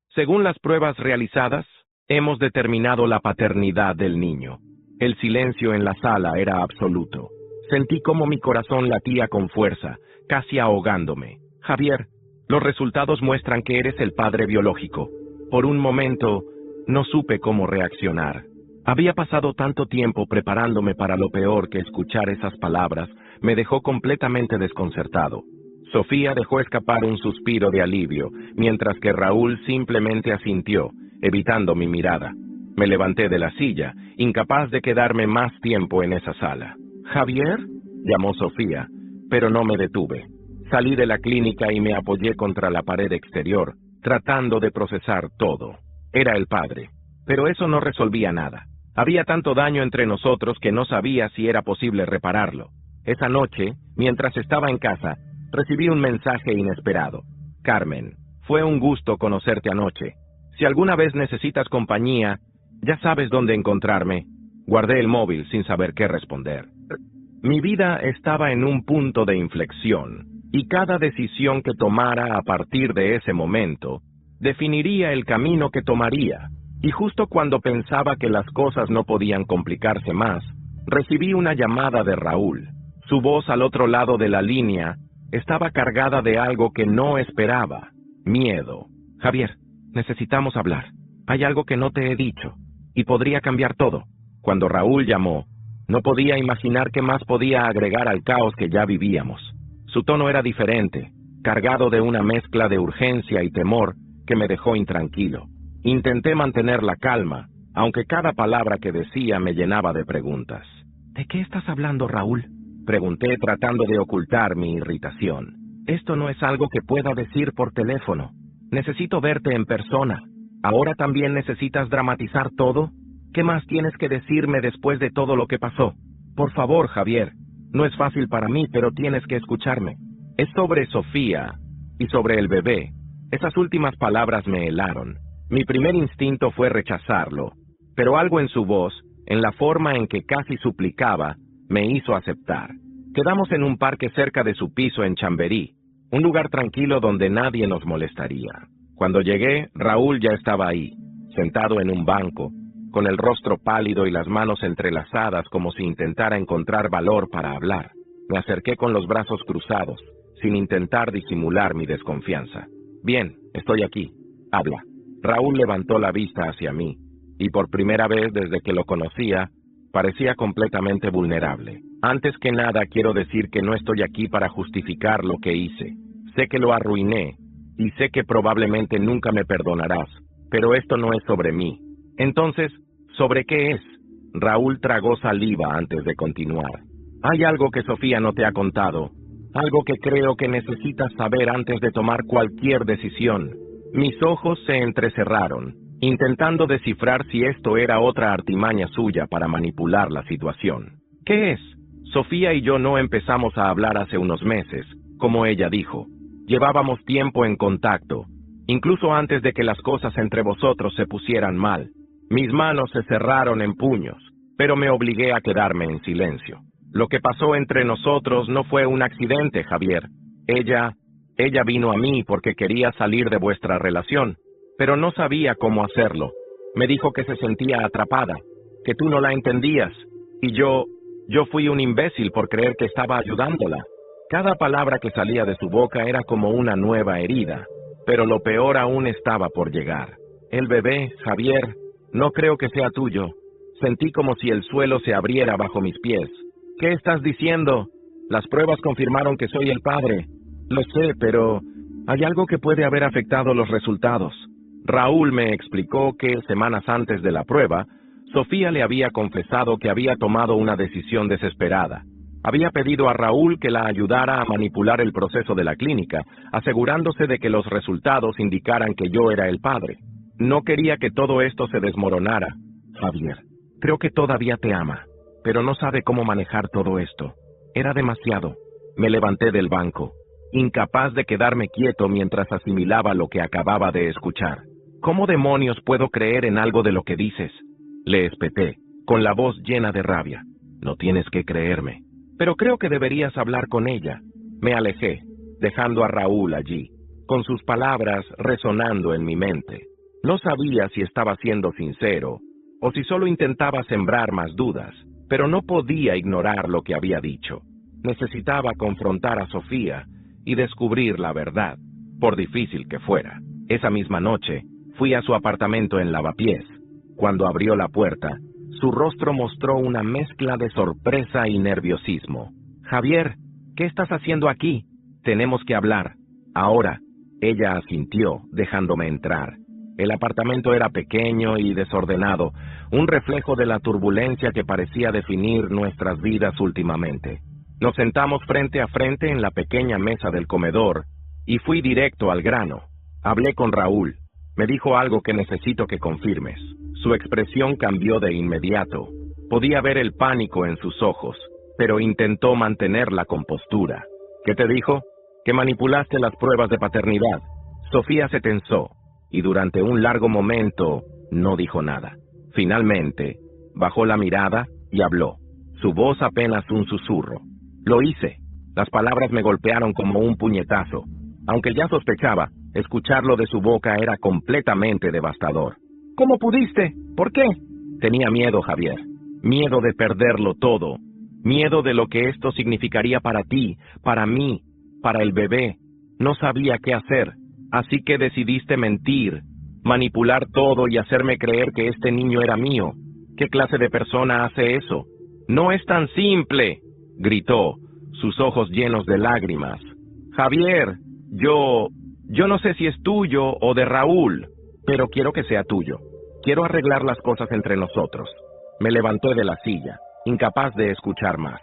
Según las pruebas realizadas, hemos determinado la paternidad del niño. El silencio en la sala era absoluto. Sentí como mi corazón latía con fuerza, casi ahogándome. Javier, los resultados muestran que eres el padre biológico. Por un momento, no supe cómo reaccionar. Había pasado tanto tiempo preparándome para lo peor que escuchar esas palabras me dejó completamente desconcertado. Sofía dejó escapar un suspiro de alivio, mientras que Raúl simplemente asintió, evitando mi mirada. Me levanté de la silla, incapaz de quedarme más tiempo en esa sala. «¿Javier?», llamó Sofía, pero no me detuve. Salí de la clínica y me apoyé contra la pared exterior, tratando de procesar todo. Era el padre, pero eso no resolvía nada. Había tanto daño entre nosotros que no sabía si era posible repararlo. Esa noche, mientras estaba en casa, recibí un mensaje inesperado. «Carmen, fue un gusto conocerte anoche. Si alguna vez necesitas compañía, ya sabes dónde encontrarme». Guardé el móvil sin saber qué responder. Mi vida estaba en un punto de inflexión, y cada decisión que tomara a partir de ese momento definiría el camino que tomaría. Y justo cuando pensaba que las cosas no podían complicarse más, recibí una llamada de Raúl. Su voz al otro lado de la línea estaba cargada de algo que no esperaba: miedo. «Javier, necesitamos hablar. Hay algo que no te he dicho, y podría cambiar todo». Cuando Raúl llamó, no podía imaginar qué más podía agregar al caos que ya vivíamos. Su tono era diferente, cargado de una mezcla de urgencia y temor que me dejó intranquilo. Intenté mantener la calma, aunque cada palabra que decía me llenaba de preguntas. «¿De qué estás hablando, Raúl?», pregunté tratando de ocultar mi irritación. «Esto no es algo que pueda decir por teléfono. Necesito verte en persona. ¿Ahora también necesitas dramatizar todo? ¿Qué más tienes que decirme después de todo lo que pasó? Por favor, Javier, no es fácil para mí, pero tienes que escucharme. Es sobre Sofía y sobre el bebé». Esas últimas palabras me helaron. Mi primer instinto fue rechazarlo, pero algo en su voz, en la forma en que casi suplicaba, me hizo aceptar. Quedamos en un parque cerca de su piso en Chamberí, un lugar tranquilo donde nadie nos molestaría. Cuando llegué, Raúl ya estaba ahí, sentado en un banco, con el rostro pálido y las manos entrelazadas como si intentara encontrar valor para hablar. Me acerqué con los brazos cruzados, sin intentar disimular mi desconfianza. «Bien, estoy aquí. Habla». Raúl levantó la vista hacia mí, y por primera vez desde que lo conocía, parecía completamente vulnerable. «Antes que nada quiero decir que no estoy aquí para justificar lo que hice. Sé que lo arruiné, y sé que probablemente nunca me perdonarás, pero esto no es sobre mí». «Entonces, ¿sobre qué es?». Raúl tragó saliva antes de continuar. «Hay algo que Sofía no te ha contado, algo que creo que necesitas saber antes de tomar cualquier decisión». Mis ojos se entrecerraron, intentando descifrar si esto era otra artimaña suya para manipular la situación. «¿Qué es?». Sofía y yo no empezamos a hablar hace unos meses, como ella dijo. Llevábamos tiempo en contacto, incluso antes de que las cosas entre vosotros se pusieran mal. Mis manos se cerraron en puños, pero me obligué a quedarme en silencio. «Lo que pasó entre nosotros no fue un accidente, Javier. Ella vino a mí porque quería salir de vuestra relación, pero no sabía cómo hacerlo. Me dijo que se sentía atrapada, que tú no la entendías, y yo fui un imbécil por creer que estaba ayudándola». Cada palabra que salía de su boca era como una nueva herida, pero lo peor aún estaba por llegar. «El bebé, Javier, no creo que sea tuyo». Sentí como si el suelo se abriera bajo mis pies. «¿Qué estás diciendo? Las pruebas confirmaron que soy el padre». «Lo sé, pero hay algo que puede haber afectado los resultados». Raúl me explicó que, semanas antes de la prueba, Sofía le había confesado que había tomado una decisión desesperada. Había pedido a Raúl que la ayudara a manipular el proceso de la clínica, asegurándose de que los resultados indicaran que yo era el padre. No quería que todo esto se desmoronara. Javier, creo que todavía te ama, pero no sabe cómo manejar todo esto. Era demasiado. Me levanté del banco, incapaz de quedarme quieto mientras asimilaba lo que acababa de escuchar. ¿Cómo demonios puedo creer en algo de lo que dices? Le espeté, con la voz llena de rabia. No tienes que creerme, pero creo que deberías hablar con ella. Me alejé, dejando a Raúl allí, con sus palabras resonando en mi mente. No sabía si estaba siendo sincero, o si solo intentaba sembrar más dudas, pero no podía ignorar lo que había dicho. Necesitaba confrontar a Sofía y descubrir la verdad, por difícil que fuera. Esa misma noche, fui a su apartamento en Lavapiés. Cuando abrió la puerta, su rostro mostró una mezcla de sorpresa y nerviosismo. Javier, ¿qué estás haciendo aquí? Tenemos que hablar. Ahora. Ella asintió, dejándome entrar. El apartamento era pequeño y desordenado, un reflejo de la turbulencia que parecía definir nuestras vidas últimamente. Nos sentamos frente a frente en la pequeña mesa del comedor y fui directo al grano. Hablé con Raúl. Me dijo algo que necesito que confirmes. Su expresión cambió de inmediato. Podía ver el pánico en sus ojos, pero intentó mantener la compostura. ¿Qué te dijo? Que manipulaste las pruebas de paternidad. Sofía se tensó, y durante un largo momento no dijo nada. Finalmente, bajó la mirada y habló, su voz apenas un susurro. Lo hice. Las palabras me golpearon como un puñetazo. Aunque ya sospechaba, escucharlo de su boca era completamente devastador. ¿Cómo pudiste? ¿Por qué? Tenía miedo, Javier. Miedo de perderlo todo. Miedo de lo que esto significaría para ti, para mí, para el bebé. No sabía qué hacer. Así que decidiste mentir, manipular todo y hacerme creer que este niño era mío. ¿Qué clase de persona hace eso? No es tan simple, gritó, sus ojos llenos de lágrimas. Javier, yo no sé si es tuyo o de Raúl, pero quiero que sea tuyo. Quiero arreglar las cosas entre nosotros. Me levanté de la silla, incapaz de escuchar más.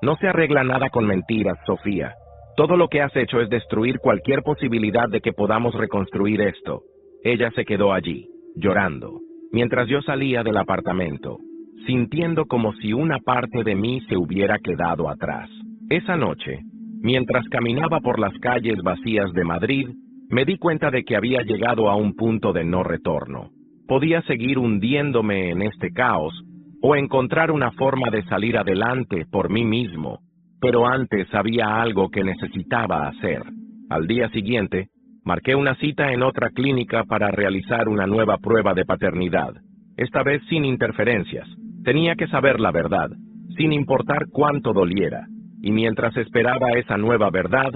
No se arregla nada con mentiras, Sofía. Todo lo que has hecho es destruir cualquier posibilidad de que podamos reconstruir esto. Ella se quedó allí, llorando, mientras yo salía del apartamento, sintiendo como si una parte de mí se hubiera quedado atrás. Esa noche, mientras caminaba por las calles vacías de Madrid, me di cuenta de que había llegado a un punto de no retorno. Podía seguir hundiéndome en este caos, o encontrar una forma de salir adelante por mí mismo. Pero antes había algo que necesitaba hacer. Al día siguiente, marqué una cita en otra clínica para realizar una nueva prueba de paternidad. Esta vez sin interferencias. Tenía que saber la verdad, sin importar cuánto doliera. Y mientras esperaba esa nueva verdad,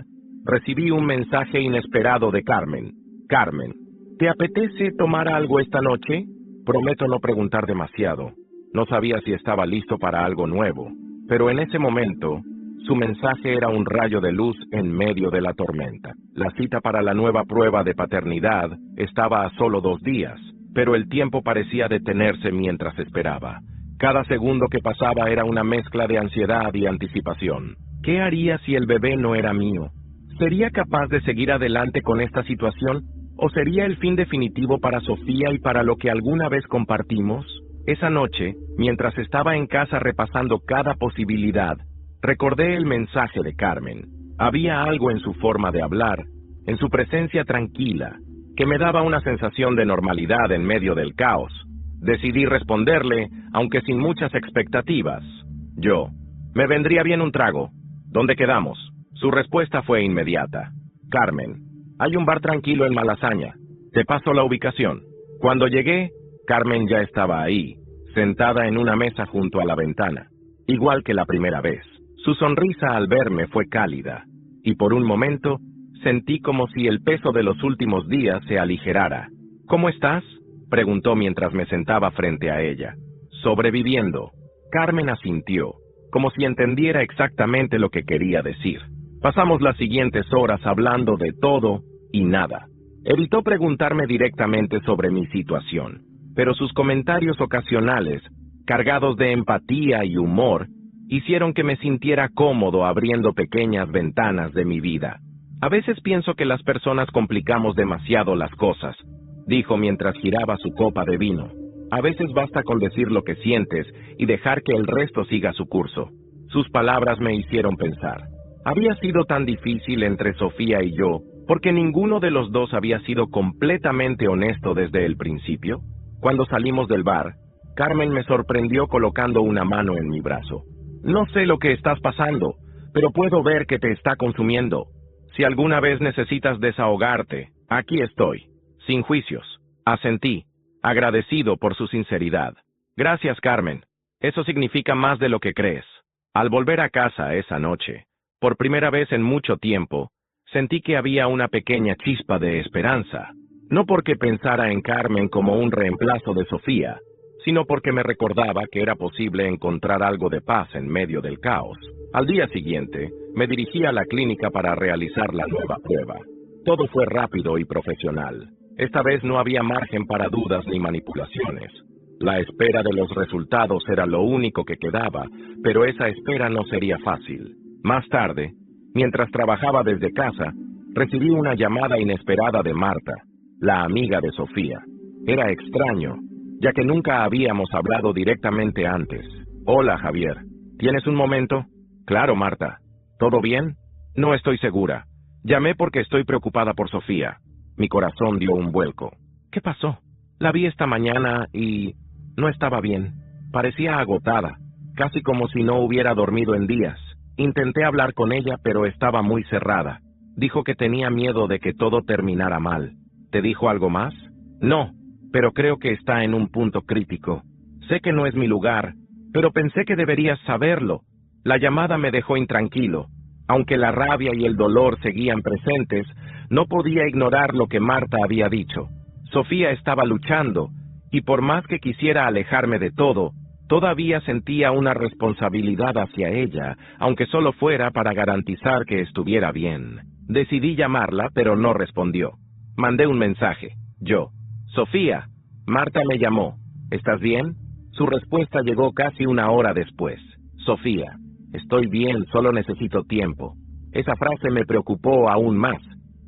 recibí un mensaje inesperado de Carmen. Carmen, ¿te apetece tomar algo esta noche? Prometo no preguntar demasiado. No sabía si estaba listo para algo nuevo, pero en ese momento, su mensaje era un rayo de luz en medio de la tormenta. La cita para la nueva prueba de paternidad estaba a solo 2 días, pero el tiempo parecía detenerse mientras esperaba. Cada segundo que pasaba era una mezcla de ansiedad y anticipación. ¿Qué haría si el bebé no era mío? ¿Sería capaz de seguir adelante con esta situación? ¿O sería el fin definitivo para Sofía y para lo que alguna vez compartimos? Esa noche, mientras estaba en casa repasando cada posibilidad, recordé el mensaje de Carmen. Había algo en su forma de hablar, en su presencia tranquila, que me daba una sensación de normalidad en medio del caos. Decidí responderle, aunque sin muchas expectativas. Me vendría bien un trago. ¿Dónde quedamos? Su respuesta fue inmediata. Carmen, hay un bar tranquilo en Malasaña. Te paso la ubicación. Cuando llegué, Carmen ya estaba ahí, sentada en una mesa junto a la ventana, igual que la primera vez. Su sonrisa al verme fue cálida, y por un momento sentí como si el peso de los últimos días se aligerara. ¿Cómo estás?, preguntó mientras me sentaba frente a ella. Sobreviviendo. Carmen asintió, como si entendiera exactamente lo que quería decir. Pasamos las siguientes horas hablando de todo y nada. Evitó preguntarme directamente sobre mi situación, pero sus comentarios ocasionales, cargados de empatía y humor, hicieron que me sintiera cómodo abriendo pequeñas ventanas de mi vida. A veces pienso que las personas complicamos demasiado las cosas, dijo mientras giraba su copa de vino. A veces basta con decir lo que sientes y dejar que el resto siga su curso. Sus palabras me hicieron pensar. ¿Había sido tan difícil entre Sofía y yo porque ninguno de los dos había sido completamente honesto desde el principio? Cuando salimos del bar, Carmen me sorprendió colocando una mano en mi brazo. No sé lo que estás pasando, pero puedo ver que te está consumiendo. Si alguna vez necesitas desahogarte, aquí estoy, sin juicios. Asentí, agradecido por su sinceridad. Gracias, Carmen. Eso significa más de lo que crees. Al volver a casa esa noche, por primera vez en mucho tiempo, sentí que había una pequeña chispa de esperanza. No porque pensara en Carmen como un reemplazo de Sofía, sino porque me recordaba que era posible encontrar algo de paz en medio del caos. Al día siguiente, me dirigí a la clínica para realizar la nueva prueba. Todo fue rápido y profesional. Esta vez no había margen para dudas ni manipulaciones. La espera de los resultados era lo único que quedaba, pero esa espera no sería fácil. Más tarde, mientras trabajaba desde casa, recibí una llamada inesperada de Marta, la amiga de Sofía. Era extraño, ya que nunca habíamos hablado directamente antes. Hola, Javier. ¿Tienes un momento? Claro, Marta. ¿Todo bien? No estoy segura. Llamé porque estoy preocupada por Sofía. Mi corazón dio un vuelco. ¿Qué pasó? La vi esta mañana y no estaba bien. Parecía agotada, casi como si no hubiera dormido en días. Intenté hablar con ella, pero estaba muy cerrada. Dijo que tenía miedo de que todo terminara mal. ¿Te dijo algo más? No, pero creo que está en un punto crítico. Sé que no es mi lugar, pero pensé que deberías saberlo. La llamada me dejó intranquilo. Aunque la rabia y el dolor seguían presentes, no podía ignorar lo que Marta había dicho. Sofía estaba luchando, y por más que quisiera alejarme de todo, todavía sentía una responsabilidad hacia ella, aunque solo fuera para garantizar que estuviera bien. Decidí llamarla, pero no respondió. Mandé un mensaje. Yo. Sofía, Marta me llamó. ¿Estás bien? Su respuesta llegó casi una hora después. Sofía, estoy bien, solo necesito tiempo. Esa frase me preocupó aún más.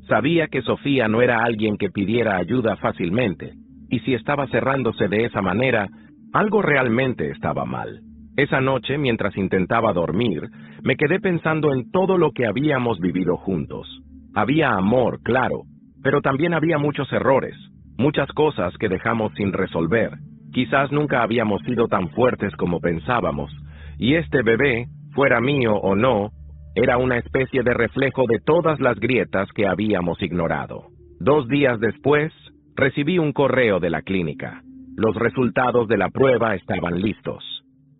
Sabía que Sofía no era alguien que pidiera ayuda fácilmente, y si estaba cerrándose de esa manera, algo realmente estaba mal. Esa noche, mientras intentaba dormir, me quedé pensando en todo lo que habíamos vivido juntos. Había amor, claro, pero también había muchos errores, muchas cosas que dejamos sin resolver. Quizás nunca habíamos sido tan fuertes como pensábamos, y este bebé, fuera mío o no, era una especie de reflejo de todas las grietas que habíamos ignorado. 2 días después, recibí un correo de la clínica. Los resultados de la prueba estaban listos.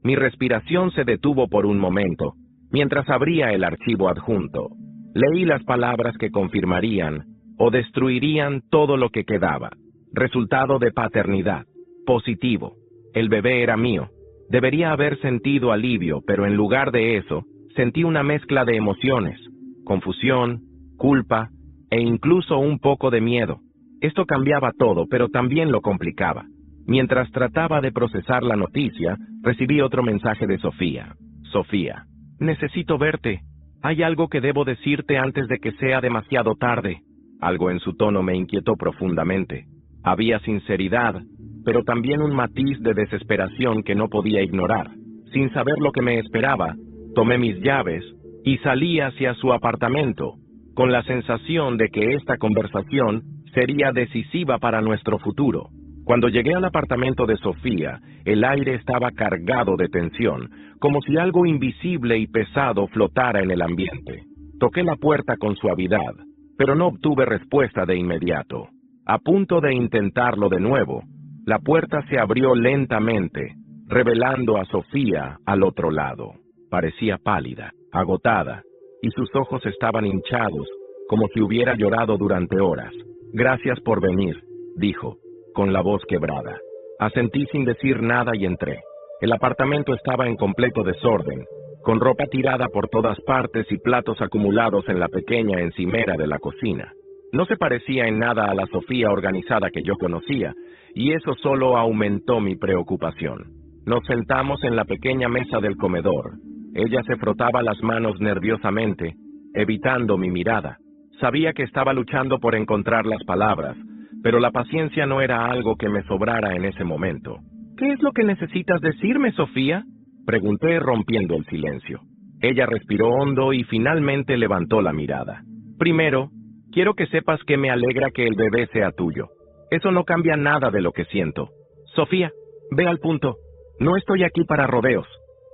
Mi respiración se detuvo por un momento, mientras abría el archivo adjunto. Leí las palabras que confirmarían o destruirían todo lo que quedaba. Resultado de paternidad. Positivo. El bebé era mío. Debería haber sentido alivio, pero en lugar de eso, sentí una mezcla de emociones, confusión, culpa e incluso un poco de miedo. Esto cambiaba todo, pero también lo complicaba. Mientras trataba de procesar la noticia, recibí otro mensaje de Sofía. Sofía, necesito verte. Hay algo que debo decirte antes de que sea demasiado tarde. Algo en su tono me inquietó profundamente. Había sinceridad, pero también un matiz de desesperación que no podía ignorar. Sin saber lo que me esperaba, tomé mis llaves y salí hacia su apartamento, con la sensación de que esta conversación sería decisiva para nuestro futuro. Cuando llegué al apartamento de Sofía, el aire estaba cargado de tensión, como si algo invisible y pesado flotara en el ambiente. Toqué la puerta con suavidad, pero no obtuve respuesta de inmediato. A punto de intentarlo de nuevo, la puerta se abrió lentamente, revelando a Sofía al otro lado. Parecía pálida, agotada, y sus ojos estaban hinchados, como si hubiera llorado durante horas. Gracias por venir, dijo, con la voz quebrada. Asentí sin decir nada y entré. El apartamento estaba en completo desorden, con ropa tirada por todas partes y platos acumulados en la pequeña encimera de la cocina. No se parecía en nada a la Sofía organizada que yo conocía, y eso solo aumentó mi preocupación. Nos sentamos en la pequeña mesa del comedor, Ella se frotaba las manos nerviosamente, evitando mi mirada. Sabía que estaba luchando por encontrar las palabras, pero la paciencia no era algo que me sobrara en ese momento. ¿Qué es lo que necesitas decirme, Sofía?, pregunté rompiendo el silencio. Ella respiró hondo y finalmente levantó la mirada. Primero, quiero que sepas que me alegra que el bebé sea tuyo. Eso no cambia nada de lo que siento. Sofía, ve al punto. No estoy aquí para rodeos.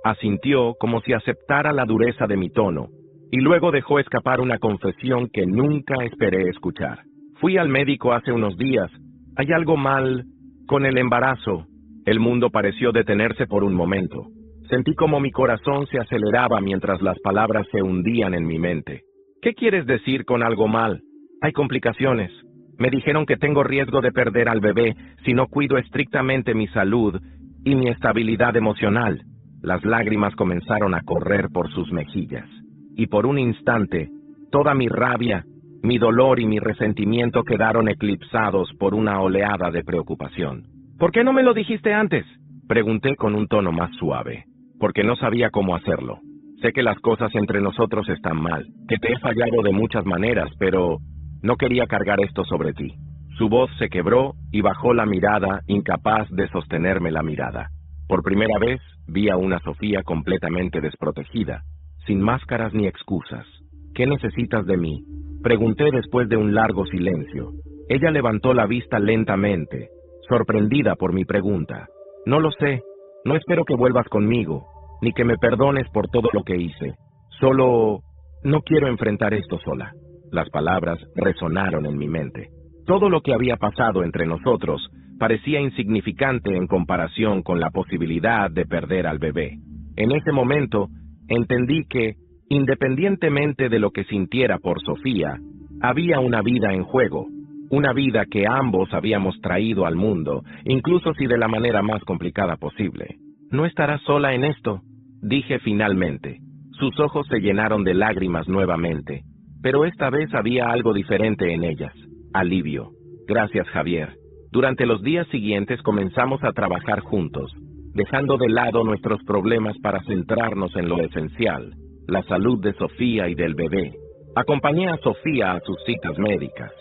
Asintió como si aceptara la dureza de mi tono, y luego dejó escapar una confesión que nunca esperé escuchar. Fui al médico hace unos días. Hay algo mal con el embarazo. El mundo pareció detenerse por un momento. Sentí como mi corazón se aceleraba mientras las palabras se hundían en mi mente. ¿Qué quieres decir con algo mal? Hay complicaciones. Me dijeron que tengo riesgo de perder al bebé si no cuido estrictamente mi salud y mi estabilidad emocional. Las lágrimas comenzaron a correr por sus mejillas. Y por un instante, toda mi rabia, mi dolor y mi resentimiento quedaron eclipsados por una oleada de preocupación. ¿Por qué no me lo dijiste antes?, pregunté con un tono más suave. Porque no sabía cómo hacerlo. Sé que las cosas entre nosotros están mal, que te he fallado de muchas maneras, pero no quería cargar esto sobre ti. Su voz se quebró y bajó la mirada, incapaz de sostenerme la mirada. Por primera vez vi a una Sofía completamente desprotegida, sin máscaras ni excusas. ¿Qué necesitas de mí?, pregunté después de un largo silencio. Ella levantó la vista lentamente, sorprendida por mi pregunta. No lo sé. No espero que vuelvas conmigo, ni que me perdones por todo lo que hice. Solo no quiero enfrentar esto sola. Las palabras resonaron en mi mente. Todo lo que había pasado entre nosotros parecía insignificante en comparación con la posibilidad de perder al bebé. En ese momento, entendí que, independientemente de lo que sintiera por Sofía, había una vida en juego. Una vida que ambos habíamos traído al mundo, incluso si de la manera más complicada posible. No estarás sola en esto, dije finalmente. Sus ojos se llenaron de lágrimas nuevamente, pero esta vez había algo diferente en ellas. Alivio. Gracias, Javier. Durante los días siguientes comenzamos a trabajar juntos, dejando de lado nuestros problemas para centrarnos en lo esencial, la salud de Sofía y del bebé. Acompañé a Sofía a sus citas médicas.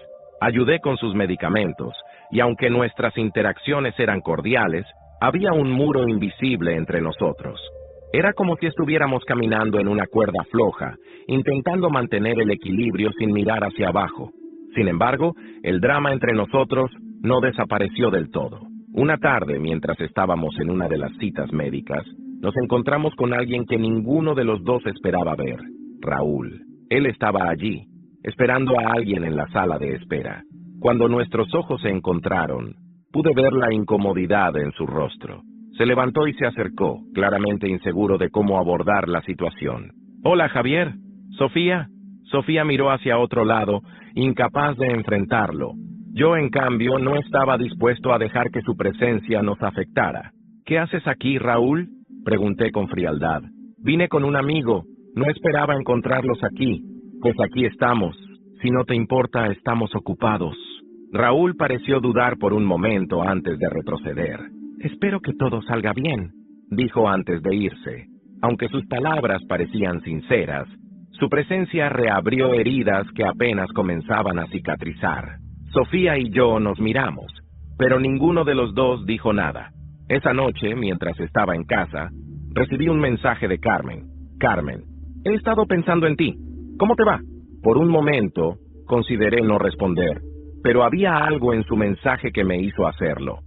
Ayudé con sus medicamentos, y aunque nuestras interacciones eran cordiales, había un muro invisible entre nosotros. Era como si estuviéramos caminando en una cuerda floja, intentando mantener el equilibrio sin mirar hacia abajo. Sin embargo, el drama entre nosotros no desapareció del todo. Una tarde, mientras estábamos en una de las citas médicas, nos encontramos con alguien que ninguno de los dos esperaba ver, Raúl. Él estaba allí, esperando a alguien en la sala de espera. Cuando nuestros ojos se encontraron, pude ver la incomodidad en su rostro. Se levantó y se acercó, claramente inseguro de cómo abordar la situación. «Hola, Javier. ¿Sofía?» Sofía miró hacia otro lado, incapaz de enfrentarlo. Yo, en cambio, no estaba dispuesto a dejar que su presencia nos afectara. «¿Qué haces aquí, Raúl?», pregunté con frialdad. «Vine con un amigo. No esperaba encontrarlos aquí». «Pues aquí estamos. Si no te importa, estamos ocupados». Raúl pareció dudar por un momento antes de retroceder. «Espero que todo salga bien», dijo antes de irse. Aunque sus palabras parecían sinceras, su presencia reabrió heridas que apenas comenzaban a cicatrizar. Sofía y yo nos miramos, pero ninguno de los dos dijo nada. Esa noche, mientras estaba en casa, recibí un mensaje de Carmen. «Carmen, he estado pensando en ti. ¿Cómo te va?». Por un momento, consideré no responder, pero había algo en su mensaje que me hizo hacerlo.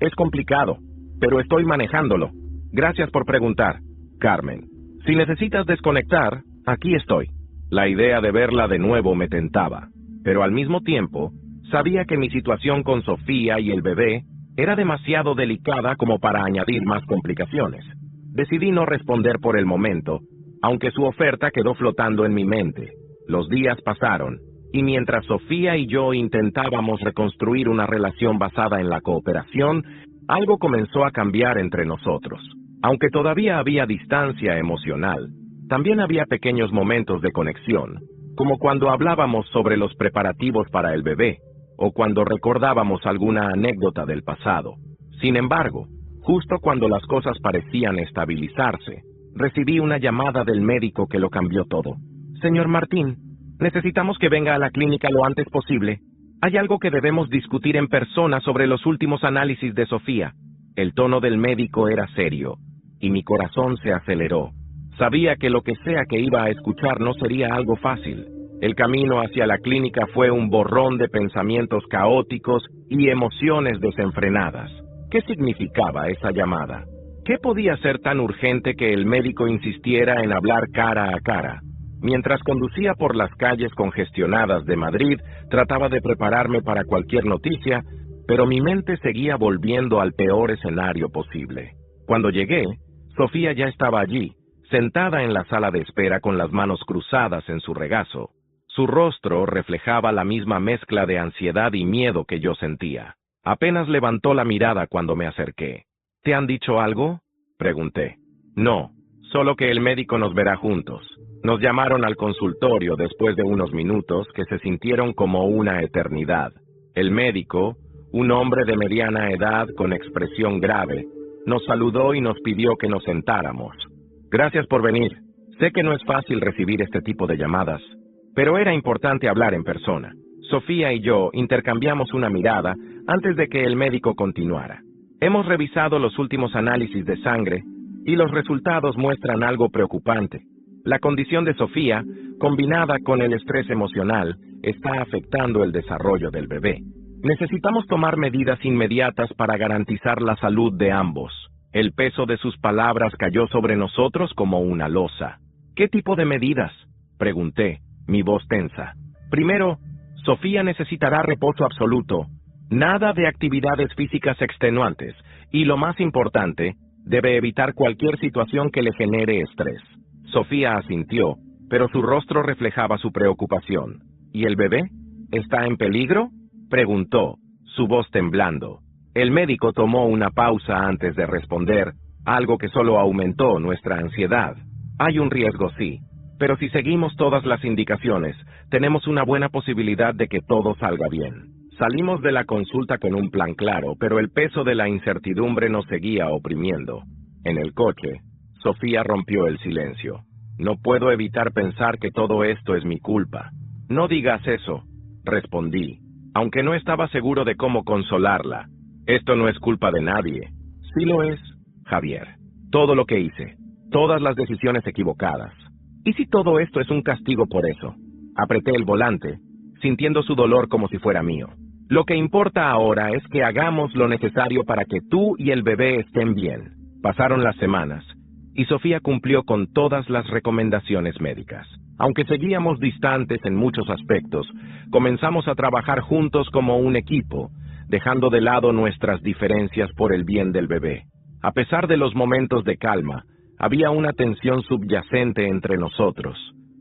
«Es complicado, pero estoy manejándolo. Gracias por preguntar, Carmen. Si necesitas desconectar, aquí estoy». La idea de verla de nuevo me tentaba, pero al mismo tiempo, sabía que mi situación con Sofía y el bebé era demasiado delicada como para añadir más complicaciones. Decidí no responder por el momento, aunque su oferta quedó flotando en mi mente. Los días pasaron, y mientras Sofía y yo intentábamos reconstruir una relación basada en la cooperación, algo comenzó a cambiar entre nosotros. Aunque todavía había distancia emocional, también había pequeños momentos de conexión, como cuando hablábamos sobre los preparativos para el bebé, o cuando recordábamos alguna anécdota del pasado. Sin embargo, justo cuando las cosas parecían estabilizarse, recibí una llamada del médico que lo cambió todo. Señor Martín, necesitamos que venga a la clínica lo antes posible. Hay algo que debemos discutir en persona sobre los últimos análisis de Sofía. El tono del médico era serio, y mi corazón se aceleró. Sabía que lo que sea que iba a escuchar no sería algo fácil. El camino hacia la clínica fue un borrón de pensamientos caóticos y emociones desenfrenadas. ¿Qué significaba esa llamada? ¿Qué podía ser tan urgente que el médico insistiera en hablar cara a cara? Mientras conducía por las calles congestionadas de Madrid, trataba de prepararme para cualquier noticia, pero mi mente seguía volviendo al peor escenario posible. Cuando llegué, Sofía ya estaba allí, sentada en la sala de espera con las manos cruzadas en su regazo. Su rostro reflejaba la misma mezcla de ansiedad y miedo que yo sentía. Apenas levantó la mirada cuando me acerqué. ¿Te han dicho algo?, pregunté. No, solo que el médico nos verá juntos. Nos llamaron al consultorio después de unos minutos que se sintieron como una eternidad. El médico, un hombre de mediana edad con expresión grave, nos saludó y nos pidió que nos sentáramos. Gracias por venir. Sé que no es fácil recibir este tipo de llamadas, pero era importante hablar en persona. Sofía y yo intercambiamos una mirada antes de que el médico continuara. Hemos revisado los últimos análisis de sangre y los resultados muestran algo preocupante. La condición de Sofía, combinada con el estrés emocional, está afectando el desarrollo del bebé. Necesitamos tomar medidas inmediatas para garantizar la salud de ambos. El peso de sus palabras cayó sobre nosotros como una losa. ¿Qué tipo de medidas?, pregunté, mi voz tensa. Primero, Sofía necesitará reposo absoluto. Nada de actividades físicas extenuantes. Y lo más importante, debe evitar cualquier situación que le genere estrés. Sofía asintió, pero su rostro reflejaba su preocupación. ¿Y el bebé? ¿Está en peligro?, preguntó, su voz temblando. El médico tomó una pausa antes de responder, algo que solo aumentó nuestra ansiedad. Hay un riesgo, sí, pero si seguimos todas las indicaciones, tenemos una buena posibilidad de que todo salga bien. Salimos de la consulta con un plan claro, pero el peso de la incertidumbre nos seguía oprimiendo. En el coche, Sofía rompió el silencio. No puedo evitar pensar que todo esto es mi culpa. No digas eso, respondí, aunque no estaba seguro de cómo consolarla. Esto no es culpa de nadie. Sí lo es, Javier. Todo lo que hice, todas las decisiones equivocadas. ¿Y si todo esto es un castigo por eso? Apreté el volante, sintiendo su dolor como si fuera mío. Lo que importa ahora es que hagamos lo necesario para que tú y el bebé estén bien. Pasaron las semanas, y Sofía cumplió con todas las recomendaciones médicas. Aunque seguíamos distantes en muchos aspectos, comenzamos a trabajar juntos como un equipo, dejando de lado nuestras diferencias por el bien del bebé. A pesar de los momentos de calma, había una tensión subyacente entre nosotros,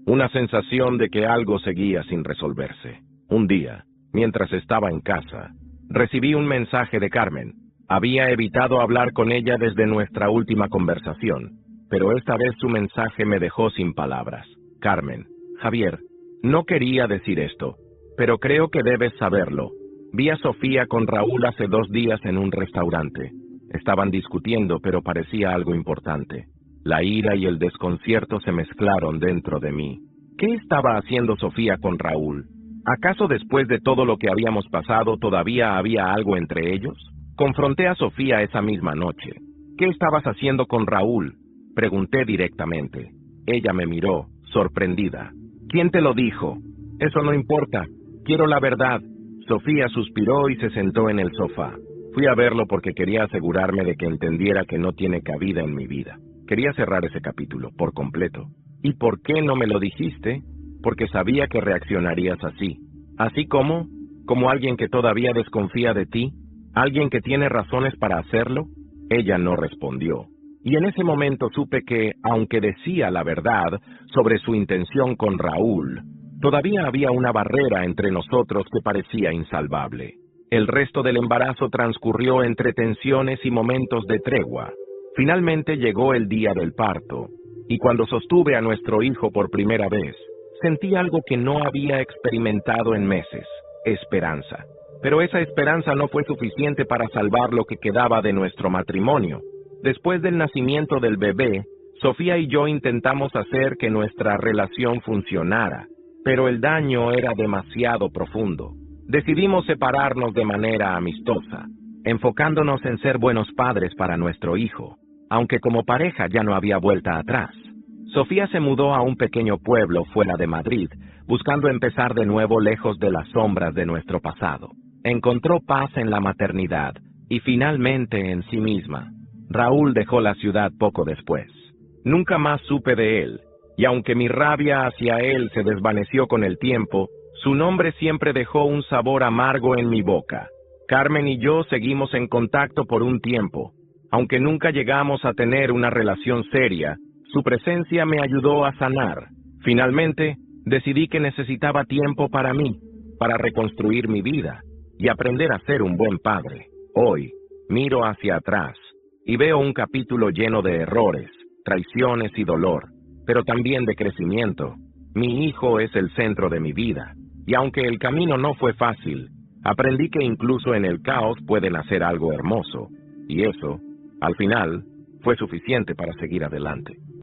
una sensación de que algo seguía sin resolverse. Un día, mientras estaba en casa, recibí un mensaje de Carmen. Había evitado hablar con ella desde nuestra última conversación, pero esta vez su mensaje me dejó sin palabras. Carmen: Javier, no quería decir esto, pero creo que debes saberlo. Vi a Sofía con Raúl hace 2 días en un restaurante. Estaban discutiendo, pero parecía algo importante. La ira y el desconcierto se mezclaron dentro de mí. ¿Qué estaba haciendo Sofía con Raúl? ¿Acaso después de todo lo que habíamos pasado todavía había algo entre ellos? Confronté a Sofía esa misma noche. ¿Qué estabas haciendo con Raúl?, pregunté directamente. Ella me miró, sorprendida. ¿Quién te lo dijo? Eso no importa. Quiero la verdad. Sofía suspiró y se sentó en el sofá. Fui a verlo porque quería asegurarme de que entendiera que no tiene cabida en mi vida. Quería cerrar ese capítulo, por completo. ¿Y por qué no me lo dijiste? Porque sabía que reaccionarías así. ¿Así como? ¿Como alguien que todavía desconfía de ti? ¿Alguien que tiene razones para hacerlo? Ella no respondió. Y en ese momento supe que, aunque decía la verdad sobre su intención con Raúl, todavía había una barrera entre nosotros que parecía insalvable. El resto del embarazo transcurrió entre tensiones y momentos de tregua. Finalmente llegó el día del parto, y cuando sostuve a nuestro hijo por primera vez, sentí algo que no había experimentado en meses: esperanza. Pero esa esperanza no fue suficiente para salvar lo que quedaba de nuestro matrimonio. Después del nacimiento del bebé, Sofía y yo intentamos hacer que nuestra relación funcionara, pero el daño era demasiado profundo. Decidimos separarnos de manera amistosa, enfocándonos en ser buenos padres para nuestro hijo, aunque como pareja ya no había vuelta atrás. Sofía se mudó a un pequeño pueblo fuera de Madrid, buscando empezar de nuevo lejos de las sombras de nuestro pasado. Encontró paz en la maternidad y finalmente en sí misma. Raúl dejó la ciudad poco después. Nunca más supe de él, y aunque mi rabia hacia él se desvaneció con el tiempo, su nombre siempre dejó un sabor amargo en mi boca. Carmen y yo seguimos en contacto por un tiempo. Aunque nunca llegamos a tener una relación seria, su presencia me ayudó a sanar. Finalmente, decidí que necesitaba tiempo para mí, para reconstruir mi vida y aprender a ser un buen padre. Hoy, miro hacia atrás y veo un capítulo lleno de errores, traiciones y dolor, pero también de crecimiento. Mi hijo es el centro de mi vida, y aunque el camino no fue fácil, aprendí que incluso en el caos puede nacer algo hermoso, y eso, al final, fue suficiente para seguir adelante.